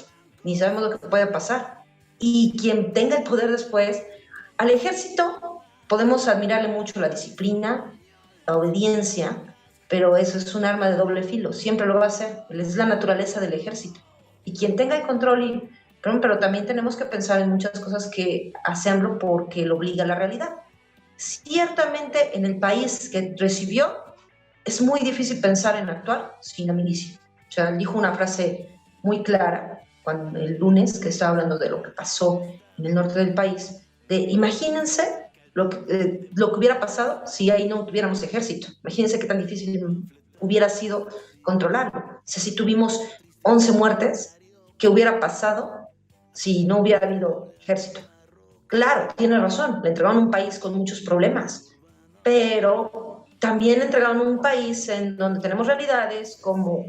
ni sabemos lo que puede pasar. Y quien tenga el poder después, al ejército podemos admirarle mucho la disciplina, la obediencia, pero eso es un arma de doble filo, siempre lo va a hacer, es la naturaleza del ejército. Y quien tenga el control, pero también tenemos que pensar en muchas cosas que hace porque lo obliga a la realidad. Ciertamente en el país que recibió es muy difícil pensar en actuar sin la milicia. O sea, él dijo una frase muy clara cuando, el lunes, que estaba hablando de lo que pasó en el norte del país, de imagínense lo que hubiera pasado si ahí no tuviéramos ejército. Imagínense qué tan difícil hubiera sido controlarlo. O sea, si tuvimos 11 muertes, ¿qué hubiera pasado si no hubiera habido ejército? Claro, tiene razón, le entregaron un país con muchos problemas, pero también le entregaron un país en donde tenemos realidades como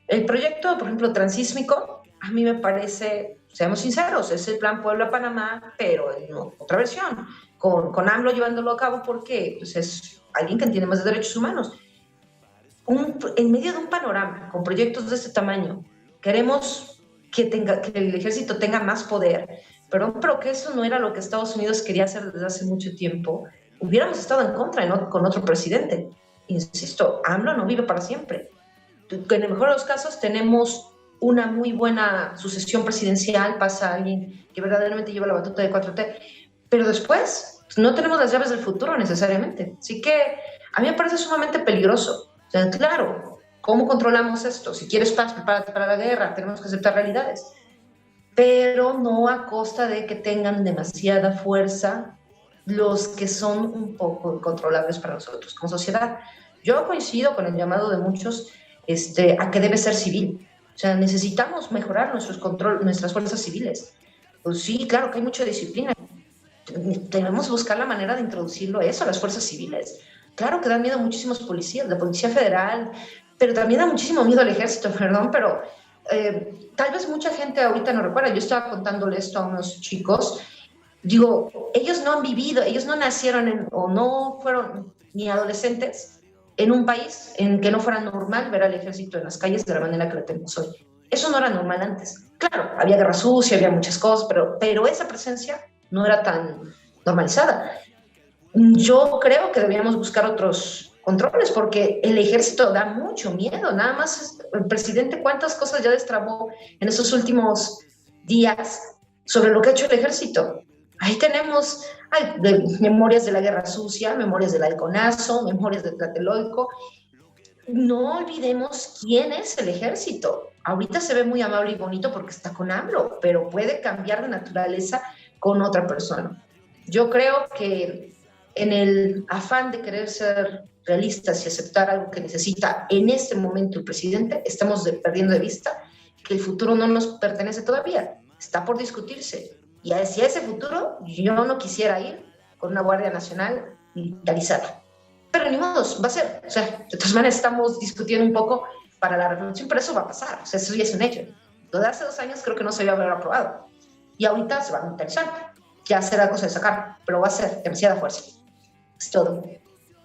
el proyecto, por ejemplo, transísmico. A mí me parece, seamos sinceros, es el plan Puebla-Panamá, pero en otra versión, con AMLO llevándolo a cabo porque pues, es alguien que entiende más de derechos humanos. En medio de un panorama con proyectos de este tamaño, queremos que el ejército tenga más poder, pero que eso no era lo que Estados Unidos quería hacer desde hace mucho tiempo. Hubiéramos estado en contra con otro presidente. Insisto, AMLO no vive para siempre. En el mejor de los casos tenemos una muy buena sucesión presidencial, pasa alguien que verdaderamente lleva la batuta de 4T, pero después no tenemos las llaves del futuro necesariamente. Así que a mí me parece sumamente peligroso. O sea, claro, ¿cómo controlamos esto? Si quieres paz, prepárate para la guerra, tenemos que aceptar realidades, pero no a costa de que tengan demasiada fuerza los que son un poco incontrolables para nosotros como sociedad. Yo coincido con el llamado de muchos a que debe ser civil. O sea, necesitamos mejorar nuestras fuerzas civiles. Pues sí, claro que hay mucha disciplina. Debemos buscar la manera de introducirlo eso a las fuerzas civiles. Claro que da miedo a muchísimos policías, la Policía Federal, pero también da muchísimo miedo al ejército, perdón, pero tal vez mucha gente ahorita no recuerda. Yo estaba contándole esto a unos chicos. Digo, ellos no han vivido, ellos no nacieron o no fueron ni adolescentes en un país en que no fuera normal ver al ejército en las calles de la manera que lo tenemos hoy. Eso no era normal antes. Claro, había guerra sucia, había muchas cosas, pero esa presencia no era tan normalizada. Yo creo que debíamos buscar otros controles porque el ejército da mucho miedo. Nada más el presidente, cuántas cosas ya destrabó en esos últimos días sobre lo que ha hecho el ejército. Ahí tenemos memorias de la guerra sucia, memorias del halconazo, memorias del Tlatelolco. No olvidemos quién es el ejército. Ahorita se ve muy amable y bonito porque está con AMLO, pero puede cambiar de naturaleza con otra persona. Yo creo que en el afán de querer ser realistas y aceptar algo que necesita en este momento el presidente, estamos perdiendo de vista que el futuro no nos pertenece todavía, está por discutirse. Y hacia ese futuro yo no quisiera ir con una Guardia Nacional militarizada. Pero ni modo, va a ser. O sea, de todas maneras estamos discutiendo un poco para la reflexión, pero eso va a pasar. O sea, eso ya es un hecho. Lo de hace 2 años creo que no se iba a haber aprobado. Y ahorita se va a militarizar. Ya será cosa de sacar, pero va a ser demasiada fuerza. Es todo.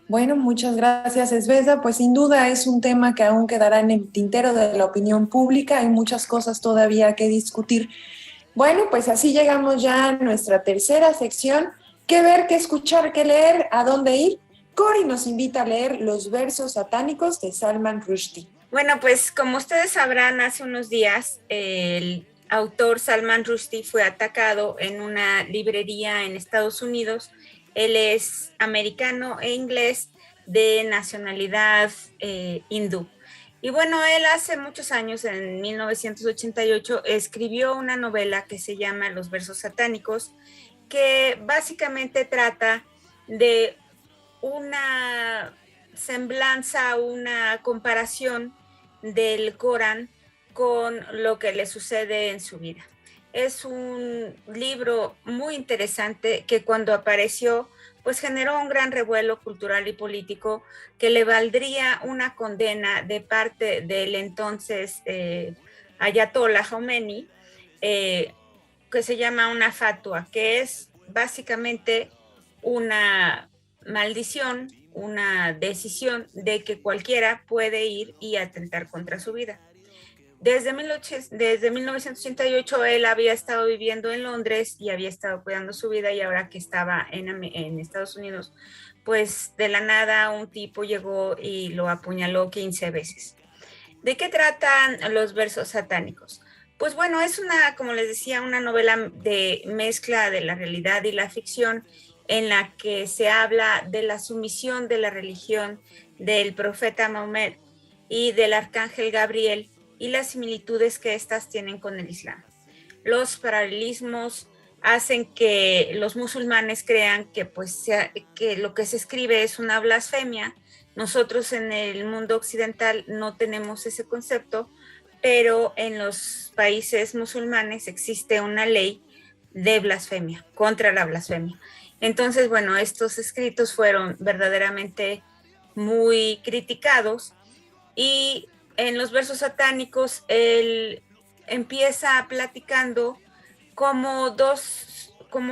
Bueno, muchas gracias, Esbeza. Pues sin duda es un tema que aún quedará en el tintero de la opinión pública. Hay muchas cosas todavía que discutir. Bueno, pues así llegamos ya a nuestra tercera sección. ¿Qué ver, qué escuchar, qué leer, a dónde ir? Cori nos invita a leer los versos satánicos de Salman Rushdie. Bueno, pues como ustedes sabrán, hace unos días el autor Salman Rushdie fue atacado en una librería en Estados Unidos. Él es americano e inglés de nacionalidad hindú. Y bueno, él hace muchos años, en 1988, escribió una novela que se llama Los versos satánicos, que básicamente trata de una semblanza, una comparación del Corán con lo que le sucede en su vida. Es un libro muy interesante que cuando apareció, pues generó un gran revuelo cultural y político que le valdría una condena de parte del entonces Ayatollah Khomeini, que se llama una fatua, que es básicamente una maldición, una decisión de que cualquiera puede ir y atentar contra su vida. Desde 1988 él había estado viviendo en Londres y había estado cuidando su vida, y ahora que estaba en Estados Unidos, pues de la nada un tipo llegó y lo apuñaló 15 veces. ¿De qué tratan los versos satánicos? Pues bueno, es como les decía, una novela de mezcla de la realidad y la ficción, en la que se habla de la sumisión de la religión del profeta Mahomet y del arcángel Gabriel y las similitudes que éstas tienen con el Islam. Los paralelismos hacen que los musulmanes crean que, que lo que se escribe es una blasfemia. Nosotros en el mundo occidental no tenemos ese concepto, pero en los países musulmanes existe una ley de blasfemia, contra la blasfemia. Entonces, bueno, estos escritos fueron verdaderamente muy criticados, y en los versos satánicos él empieza platicando como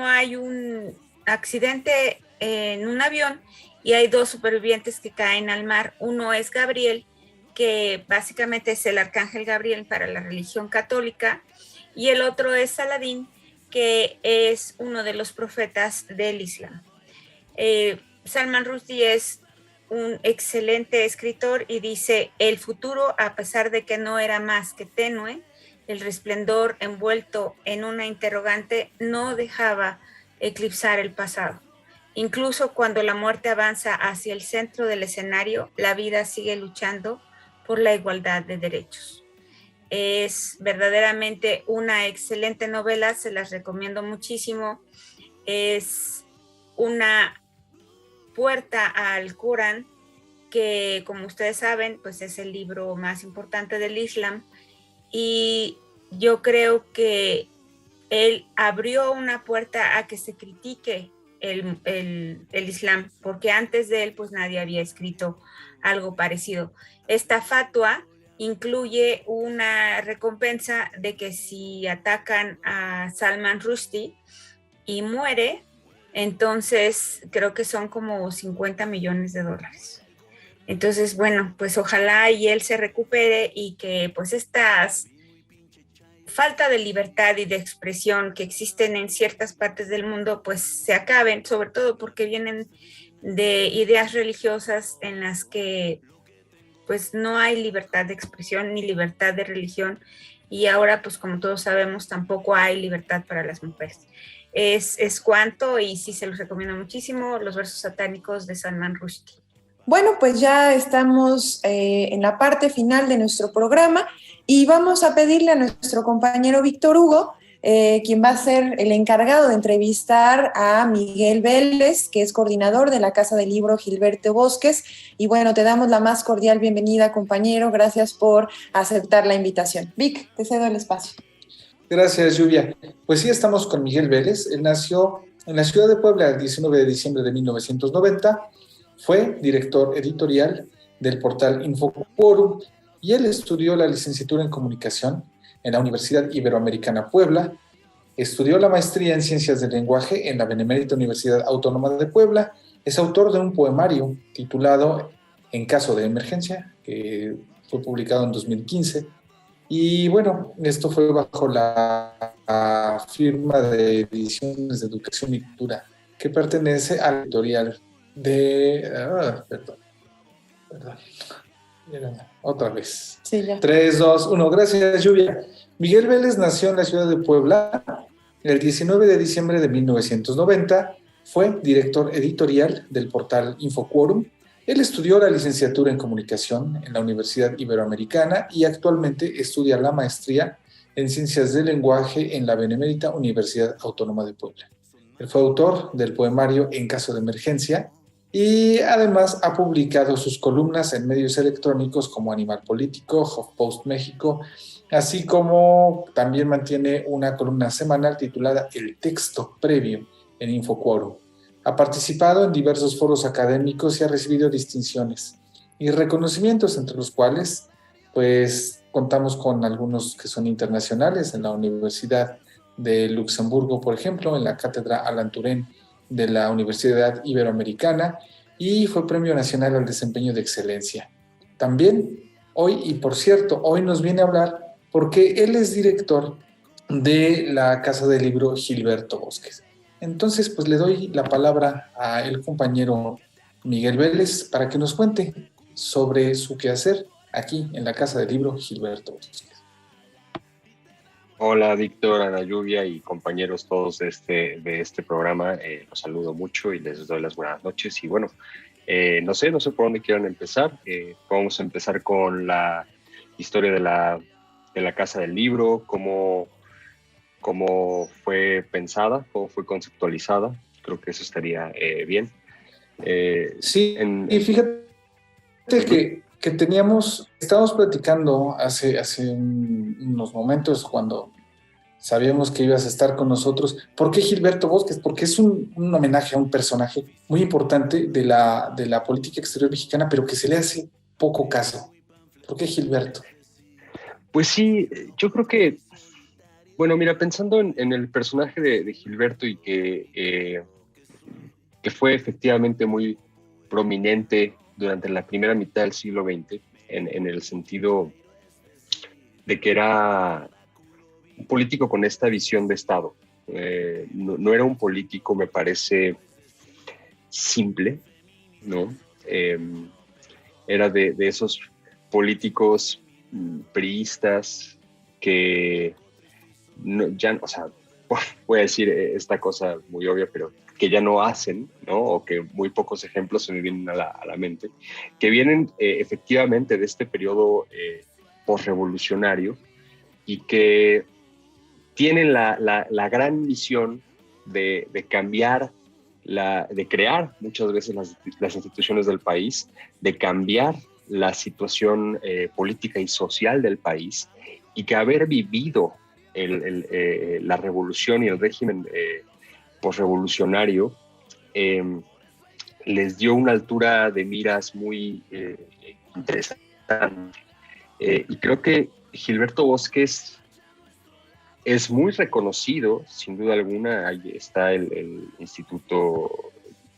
hay un accidente en un avión y hay 2 supervivientes que caen al mar. Uno es Gabriel, que básicamente es el arcángel Gabriel para la religión católica, y el otro es Saladín, que es uno de los profetas del Islam. Salman Rushdie es un excelente escritor y dice: el futuro, a pesar de que no era más que tenue, el resplendor envuelto en una interrogante no dejaba eclipsar el pasado. Incluso cuando la muerte avanza hacia el centro del escenario, la vida sigue luchando por la igualdad de derechos. Es verdaderamente una excelente novela, se las recomiendo muchísimo. Es una puerta al Corán, que, como ustedes saben, pues es el libro más importante del Islam, y yo creo que él abrió una puerta a que se critique el Islam, porque antes de él pues nadie había escrito algo parecido. Esta fatua incluye una recompensa de que si atacan a Salman Rushdie y muere, entonces creo que son como $50 millones. Entonces, bueno, pues ojalá y él se recupere y que pues estas falta de libertad y de expresión que existen en ciertas partes del mundo pues se acaben, sobre todo porque vienen de ideas religiosas en las que pues no hay libertad de expresión ni libertad de religión, y ahora pues como todos sabemos tampoco hay libertad para las mujeres. Es cuanto, y sí se los recomiendo muchísimo, los versos satánicos de Salman Rushdie. Bueno, pues ya estamos en la parte final de nuestro programa y vamos a pedirle a nuestro compañero Víctor Hugo, quien va a ser el encargado de entrevistar a Miguel Vélez, que es coordinador de la Casa del Libro Gilberto Bosques. Y bueno, te damos la más cordial bienvenida, compañero. Gracias por aceptar la invitación. Vic, te cedo el espacio. Gracias, Lluvia. Pues sí, estamos con Miguel Vélez. Él nació en la ciudad de Puebla el 19 de diciembre de 1990. Fue director editorial del portal Infoquorum y él estudió la licenciatura en comunicación en la Universidad Iberoamericana Puebla, estudió la maestría en Ciencias del Lenguaje en la Benemérita Universidad Autónoma de Puebla, es autor de un poemario titulado En caso de emergencia, que fue publicado en 2015, y bueno, esto fue bajo la firma de Ediciones de Educación y Cultura, que pertenece a la editorial de... perdón. Otra vez. Sí, ya. 3, 2, 1. Gracias, Lluvia. Miguel Vélez nació en la ciudad de Puebla el 19 de diciembre de 1990. Fue director editorial del portal Infoquorum. Él estudió la licenciatura en comunicación en la Universidad Iberoamericana y actualmente estudia la maestría en Ciencias del Lenguaje en la Benemérita Universidad Autónoma de Puebla. Él fue autor del poemario En caso de emergencia y además ha publicado sus columnas en medios electrónicos como Animal Político, HuffPost México, así como también mantiene una columna semanal titulada El Texto Previo en Infoquorum. Ha participado en diversos foros académicos y ha recibido distinciones y reconocimientos, entre los cuales pues contamos con algunos que son internacionales en la Universidad de Luxemburgo, por ejemplo, en la Cátedra Alan Turén de la Universidad Iberoamericana, y fue Premio Nacional al Desempeño de Excelencia. También hoy, y por cierto, hoy nos viene a hablar porque él es director de la Casa del Libro Gilberto Bosques. Entonces, pues le doy la palabra al compañero Miguel Vélez para que nos cuente sobre su quehacer aquí en la Casa del Libro Gilberto Bosques. Hola, Víctor, Ana Lluvia y compañeros todos de este programa. Los saludo mucho y les doy las buenas noches. Y bueno, No sé por dónde quieran empezar. Vamos a empezar con la historia de la Casa del Libro, cómo fue pensada, cómo fue conceptualizada. Creo que eso estaría bien. Sí, y fíjate que estábamos platicando hace unos momentos cuando sabíamos que ibas a estar con nosotros. ¿Por qué Gilberto Bosques? Porque es un homenaje a un personaje muy importante de la política exterior mexicana, pero que se le hace poco caso. ¿Por qué Gilberto? Pues sí, yo creo que, bueno, mira, pensando en el personaje de Gilberto y que fue efectivamente muy prominente durante la primera mitad del siglo XX, en el sentido de que era un político con esta visión de Estado. No era un político, me parece, simple, ¿no? Era de esos políticos priistas que ya, o sea, voy a decir esta cosa muy obvia, pero que ya no hacen, ¿no? O que muy pocos ejemplos se me vienen a la mente, que vienen efectivamente de este periodo posrevolucionario y que tienen la gran misión de cambiar, de crear muchas veces las instituciones del país, de cambiar la situación política y social del país, y que haber vivido la revolución y el régimen posrevolucionario les dio una altura de miras muy interesante. Y creo que Gilberto Bosques es muy reconocido, sin duda alguna. Ahí está el Instituto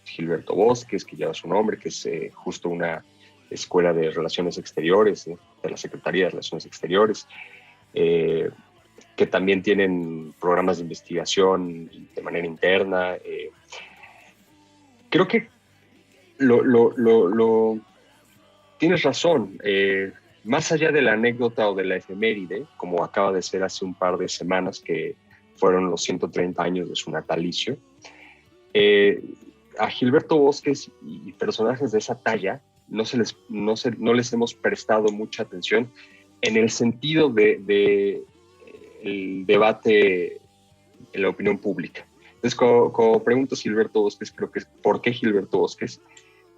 Gilberto Bosques, que lleva su nombre, que es justo una escuela de Relaciones Exteriores, de la Secretaría de Relaciones Exteriores, que también tienen programas de investigación de manera interna. Creo que tienes razón. Más allá de la anécdota o de la efeméride, como acaba de ser hace un par de semanas, que fueron los 130 años de su natalicio, a Gilberto Bosques y personajes de esa talla no les hemos prestado mucha atención en el sentido de el debate en la opinión pública. Entonces, como pregunto Gilberto Bosques, creo que es ¿por qué Gilberto Bosques?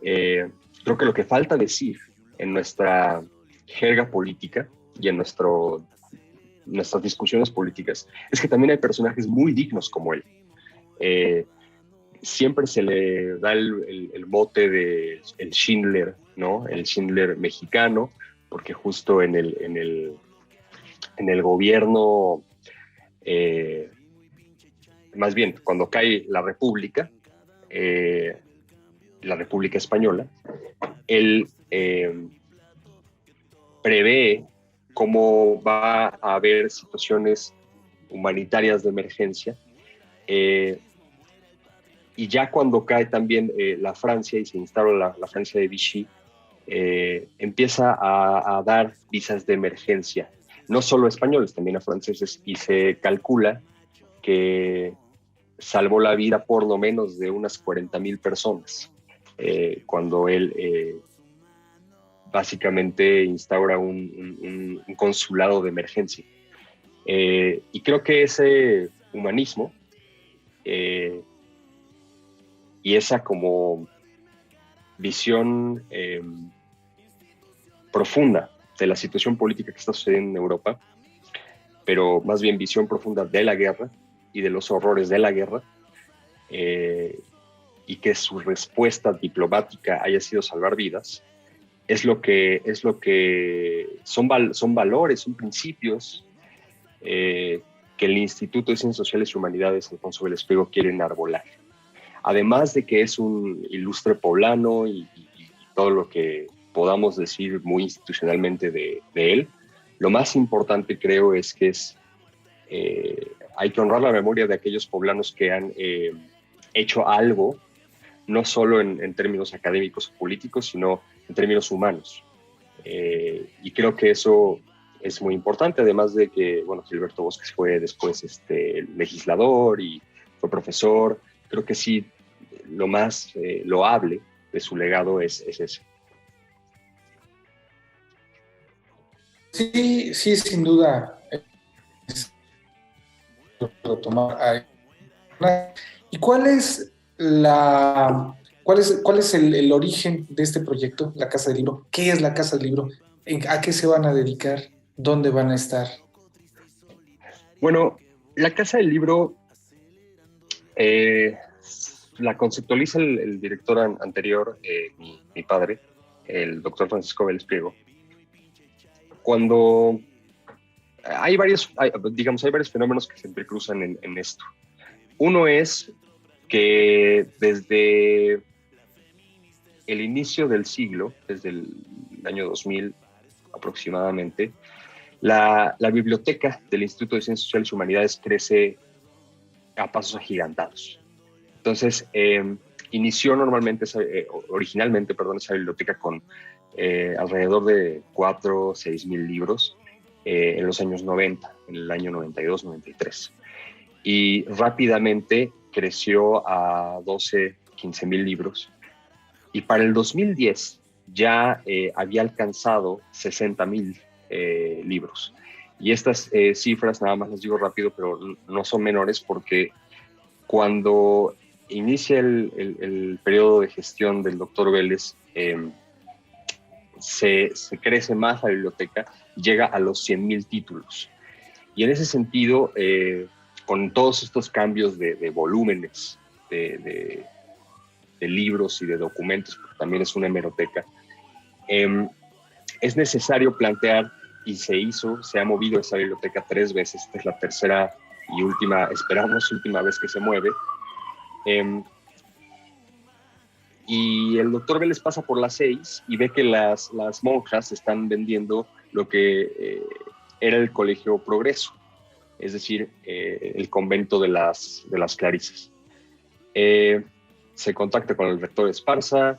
Creo que lo que falta decir en nuestra jerga política y en nuestras discusiones políticas es que también hay personajes muy dignos como él. Siempre se le da el mote de el Schindler, ¿no? El Schindler mexicano, porque justo en el gobierno, más bien cuando cae la República Española, él prevé cómo va a haber situaciones humanitarias de emergencia, y ya cuando cae también la Francia y se instala la Francia de Vichy, empieza a dar visas de emergencia, no solo a españoles, también a franceses, y se calcula que salvó la vida por lo menos de unas 40,000 personas, cuando él básicamente instaura un consulado de emergencia. Y creo que ese humanismo y esa como visión profunda de la situación política que está sucediendo en Europa, pero más bien visión profunda de la guerra y de los horrores de la guerra, y que su respuesta diplomática haya sido salvar vidas, es lo que son valores, son principios que el Instituto de Ciencias Sociales y Humanidades Alfonso Vélez Priego quiere enarbolar. Además de que es un ilustre poblano y todo lo que podamos decir muy institucionalmente de él, lo más importante creo es que hay que honrar la memoria de aquellos poblanos que han hecho algo, no solo en términos académicos o políticos, sino en términos humanos. Y creo que eso es muy importante, además de que, bueno, Gilberto Bosques fue después legislador y fue profesor. Creo que sí, lo más loable de su legado es ese. Sí, sí, sin duda. Es retomar. ¿Y cuál es el origen de este proyecto, la Casa del Libro? ¿Qué es la Casa del Libro? ¿A qué se van a dedicar? ¿Dónde van a estar? Bueno, la Casa del Libro la conceptualiza el director anterior, mi padre, el doctor Francisco Vélez Priego. Cuando hay varios fenómenos que se entrecruzan en esto. Uno es que desde el inicio del siglo, desde el año 2000 aproximadamente, la biblioteca del Instituto de Ciencias Sociales y Humanidades crece a pasos agigantados. Entonces, inició originalmente esa biblioteca con alrededor de 4 o 6 mil libros en los años 90, en el año 92, 93. Y rápidamente creció a 12, 15 mil libros. Y para el 2010 ya había alcanzado 60 mil libros. Y estas cifras, nada más las digo rápido, pero no son menores, porque cuando inicia el periodo de gestión del doctor Vélez, se crece más la biblioteca, llega a los 100,000 títulos. Y en ese sentido, con todos estos cambios de volúmenes, de libros y de documentos, porque también es una hemeroteca, es necesario plantear, y se ha movido esa biblioteca 3 veces, esta es la tercera y esperamos última vez que se mueve, y el doctor Vélez pasa por las 6 y ve que las monjas están vendiendo lo que era el Colegio Progreso, es decir, el convento de las Clarisas. Se contacta con el rector Esparza,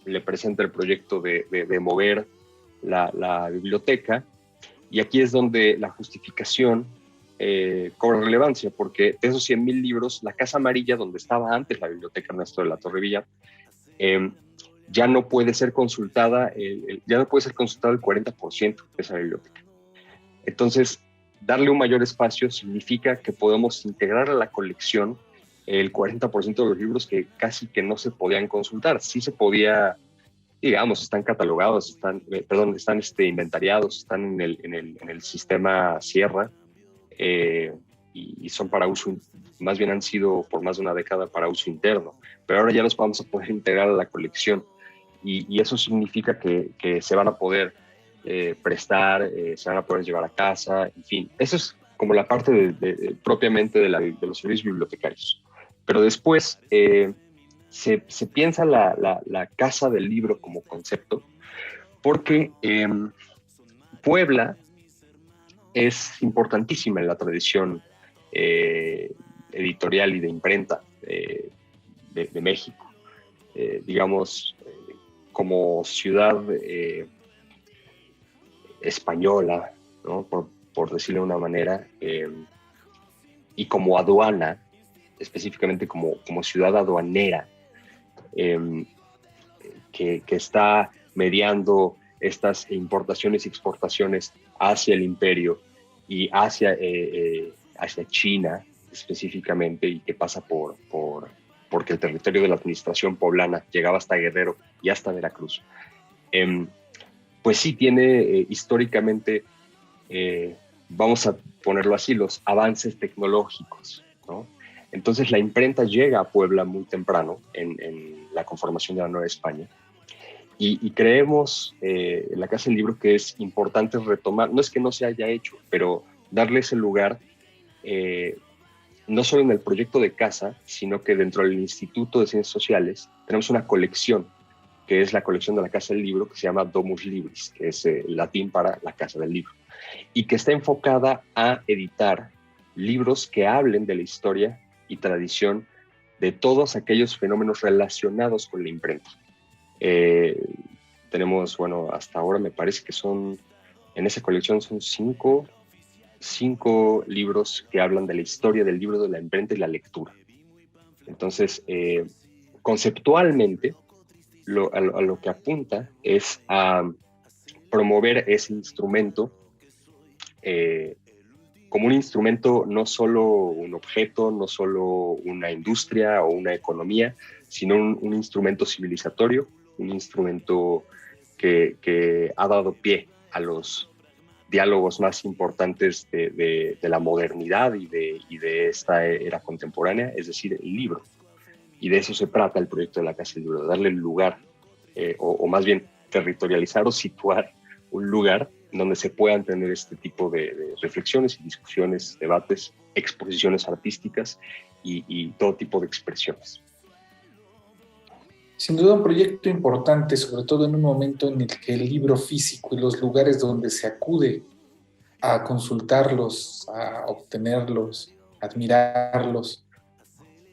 le presenta el proyecto de mover la biblioteca, y aquí es donde la justificación cobra relevancia, porque de esos 100,000 libros, la Casa Amarilla, donde estaba antes la biblioteca Ernesto de la Torre Villa, ya no puede ser consultada el 40% de esa biblioteca. Entonces, darle un mayor espacio significa que podemos integrar a la colección el 40% de los libros que casi que no se podían consultar. Sí se podía, digamos, están catalogados, están inventariados, están en el sistema Sierra, y son para uso, más bien han sido por más de una década para uso interno, pero ahora ya los vamos a poder integrar a la colección, y eso significa que se van a poder prestar, se van a poder llevar a casa, en fin. Eso es como la parte propiamente de los servicios bibliotecarios. Pero después se piensa la Casa del Libro como concepto, porque Puebla es importantísima en la tradición editorial y de imprenta de México. Digamos, como ciudad española, ¿no? por decirlo de una manera, y como aduana, específicamente como ciudad aduanera, que está mediando estas importaciones y exportaciones hacia el imperio y hacia China específicamente, y que pasa porque el territorio de la administración poblana llegaba hasta Guerrero y hasta Veracruz. Pues sí tiene históricamente, vamos a ponerlo así, los avances tecnológicos, ¿no? Entonces la imprenta llega a Puebla muy temprano en la conformación de la Nueva España, y creemos en la Casa del Libro que es importante retomar, no es que no se haya hecho, pero darle ese lugar, no solo en el proyecto de casa, sino que dentro del Instituto de Ciencias Sociales tenemos una colección, que es la colección de la Casa del Libro, que se llama Domus Libris, que es latín para la Casa del Libro, y que está enfocada a editar libros que hablen de la historia y tradición de todos aquellos fenómenos relacionados con la imprenta. Tenemos, bueno, hasta ahora me parece que en esa colección son cinco libros que hablan de la historia del libro, de la imprenta y la lectura. Entonces, conceptualmente, a lo que apunta es a promover ese instrumento como un instrumento, no solo un objeto, no solo una industria o una economía, sino un instrumento civilizatorio, un instrumento que ha dado pie a los diálogos más importantes de la modernidad y de esta era contemporánea, es decir, el libro. Y de eso se trata el proyecto de la Casa del Libro, de darle lugar, o más bien territorializar o situar un lugar donde se puedan tener este tipo de reflexiones y discusiones, debates, exposiciones artísticas y todo tipo de expresiones. Sin duda un proyecto importante, sobre todo en un momento en el que el libro físico y los lugares donde se acude a consultarlos, a obtenerlos, a admirarlos,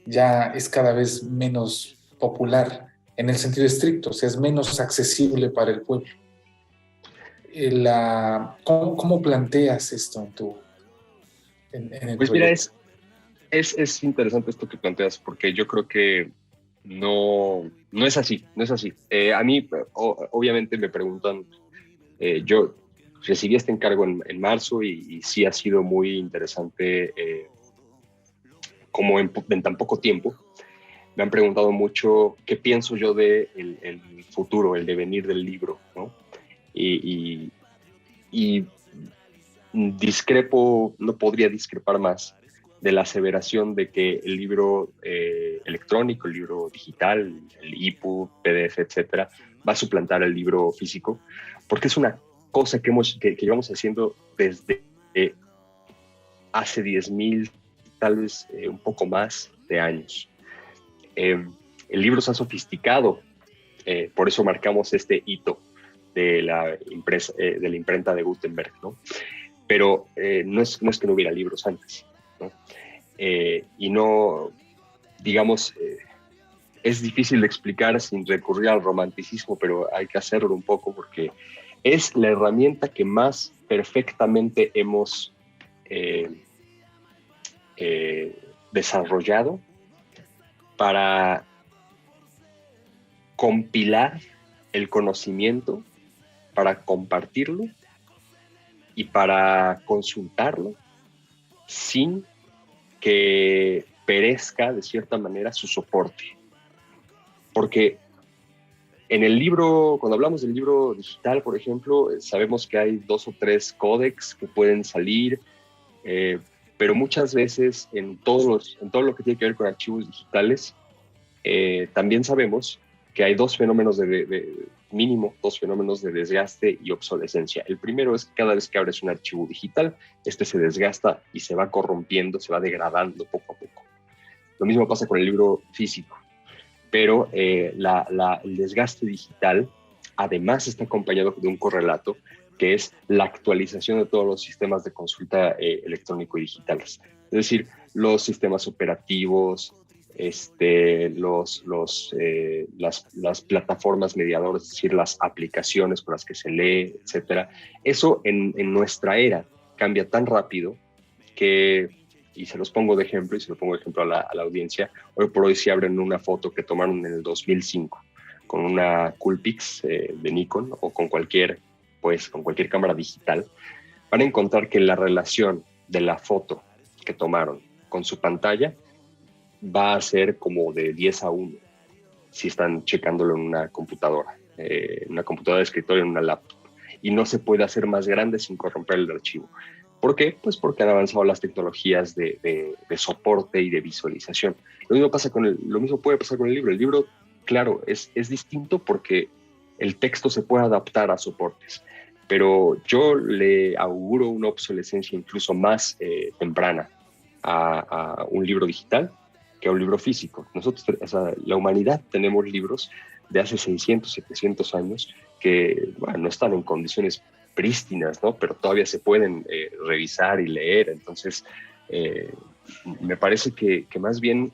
ya es cada vez menos popular en el sentido estricto, o sea, es menos accesible para el pueblo. ¿Cómo planteas esto en el pues proyecto? Mira, es interesante esto que planteas, porque yo creo que no es así, no es así. A mí, obviamente, me preguntan, yo recibí este encargo en marzo y sí ha sido muy interesante, como en tan poco tiempo. Me han preguntado mucho qué pienso yo de el futuro, el devenir del libro, ¿no? Y discrepo, no podría discrepar más de la aseveración de que el libro electrónico, el libro digital, el EPUB, PDF, etcétera, va a suplantar el libro físico, porque es una cosa que llevamos haciendo desde hace 10,000, tal vez un poco más de años. El libro se ha sofisticado, por eso marcamos este hito de la imprenta de Gutenberg, ¿no? Pero no es que no hubiera libros antes, ¿no? Y no, digamos, es difícil de explicar sin recurrir al romanticismo, pero hay que hacerlo un poco porque es la herramienta que más perfectamente hemos desarrollado para compilar el conocimiento, para compartirlo y para consultarlo sin que perezca de cierta manera su soporte. Porque en el libro, cuando hablamos del libro digital, por ejemplo, sabemos que hay 2 o 3 códecs que pueden salir, pero muchas veces en todo lo que tiene que ver con archivos digitales, también sabemos que hay mínimo dos fenómenos de desgaste y obsolescencia. El primero es que cada vez que abres un archivo digital, este se desgasta y se va corrompiendo, se va degradando poco a poco. Lo mismo pasa con el libro físico, pero el desgaste digital además está acompañado de un correlato que es la actualización de todos los sistemas de consulta electrónico y digitales. Es decir, los sistemas operativos, las plataformas mediadoras, es decir, las aplicaciones con las que se lee, etcétera. Eso en nuestra era cambia tan rápido que, y se los pongo de ejemplo, a la audiencia, hoy por hoy si abren una foto que tomaron en el 2005 con una Coolpix de Nikon o con cualquier cámara digital, van a encontrar que la relación de la foto que tomaron con su pantalla va a ser como de 10:1 si están checándolo en una computadora de escritorio, en una laptop. Y no se puede hacer más grande sin corromper el archivo. ¿Por qué? Pues porque han avanzado las tecnologías de soporte y de visualización. Lo mismo puede pasar con el libro. El libro, claro, es distinto porque el texto se puede adaptar a soportes, pero yo le auguro una obsolescencia incluso más temprana a un libro digital que a un libro físico. Nosotros, la humanidad, tenemos libros de hace 600, 700 años que, bueno, no están en condiciones prístinas, ¿no? Pero todavía se pueden revisar y leer. Entonces, me parece que más bien,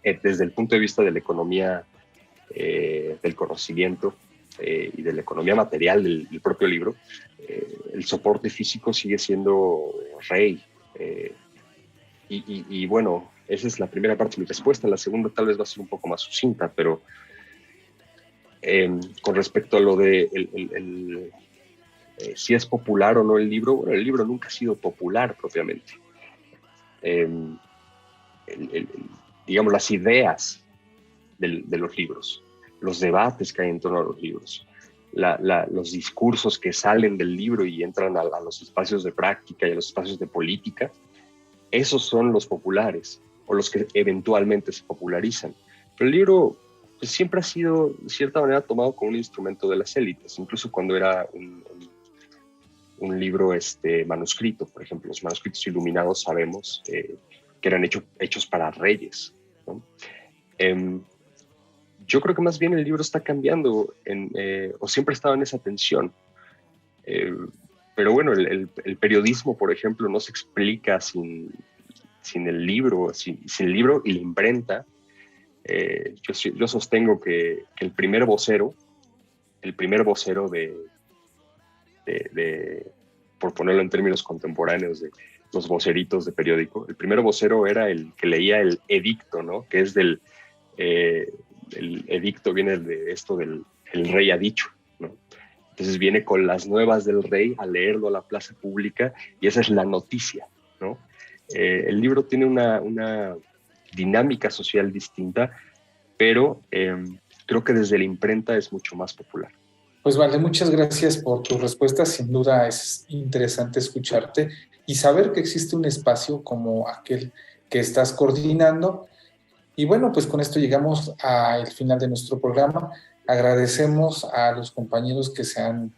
desde el punto de vista de la economía del conocimiento y de la economía material del propio libro, el soporte físico sigue siendo rey. Y bueno, esa es la primera parte de mi respuesta. La segunda tal vez va a ser un poco más sucinta, pero Con respecto a lo de si es popular o no el libro, bueno, el libro nunca ha sido popular propiamente. Digamos, las ideas de los libros, los debates que hay en torno a los libros, los discursos que salen del libro y entran a los espacios de práctica y a los espacios de política, esos son los populares o los que eventualmente se popularizan. Pero el libro pues, siempre ha sido, de cierta manera, tomado como un instrumento de las élites, incluso cuando era un libro manuscrito. Por ejemplo, los manuscritos iluminados sabemos que eran hechos para reyes, ¿no? Yo creo que más bien el libro está cambiando o siempre ha estado en esa tensión. Pero bueno, el periodismo, por ejemplo, no se explica sin el libro, sin el libro y la imprenta. Yo sostengo que el primer vocero por ponerlo en términos contemporáneos, de los voceritos de periódico, el primer vocero era el que leía el edicto, ¿no? Que es el edicto viene de esto del el rey ha dicho, ¿no? Entonces viene con las nuevas del rey a leerlo a la plaza pública y esa es la noticia, ¿no? El libro tiene una dinámica social distinta, pero creo que desde la imprenta es mucho más popular. Pues vale, muchas gracias por tu respuesta. Sin duda es interesante escucharte y saber que existe un espacio como aquel que estás coordinando. Y bueno, pues con esto llegamos al final de nuestro programa. Agradecemos a los compañeros que se han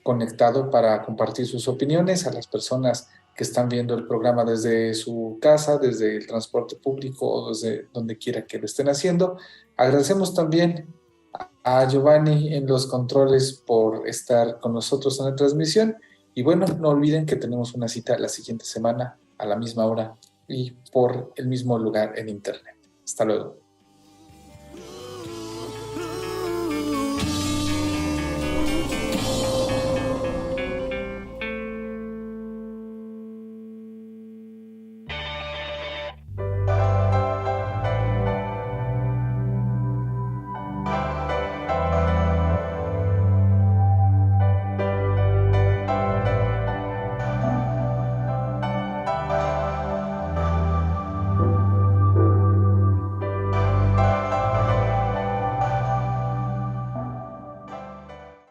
conectado para compartir sus opiniones, a las personas que están viendo el programa desde su casa, desde el transporte público o desde donde quiera que lo estén haciendo. Agradecemos también a Giovanni en los controles por estar con nosotros en la transmisión. Y bueno, no olviden que tenemos una cita la siguiente semana a la misma hora y por el mismo lugar en internet. Hasta luego.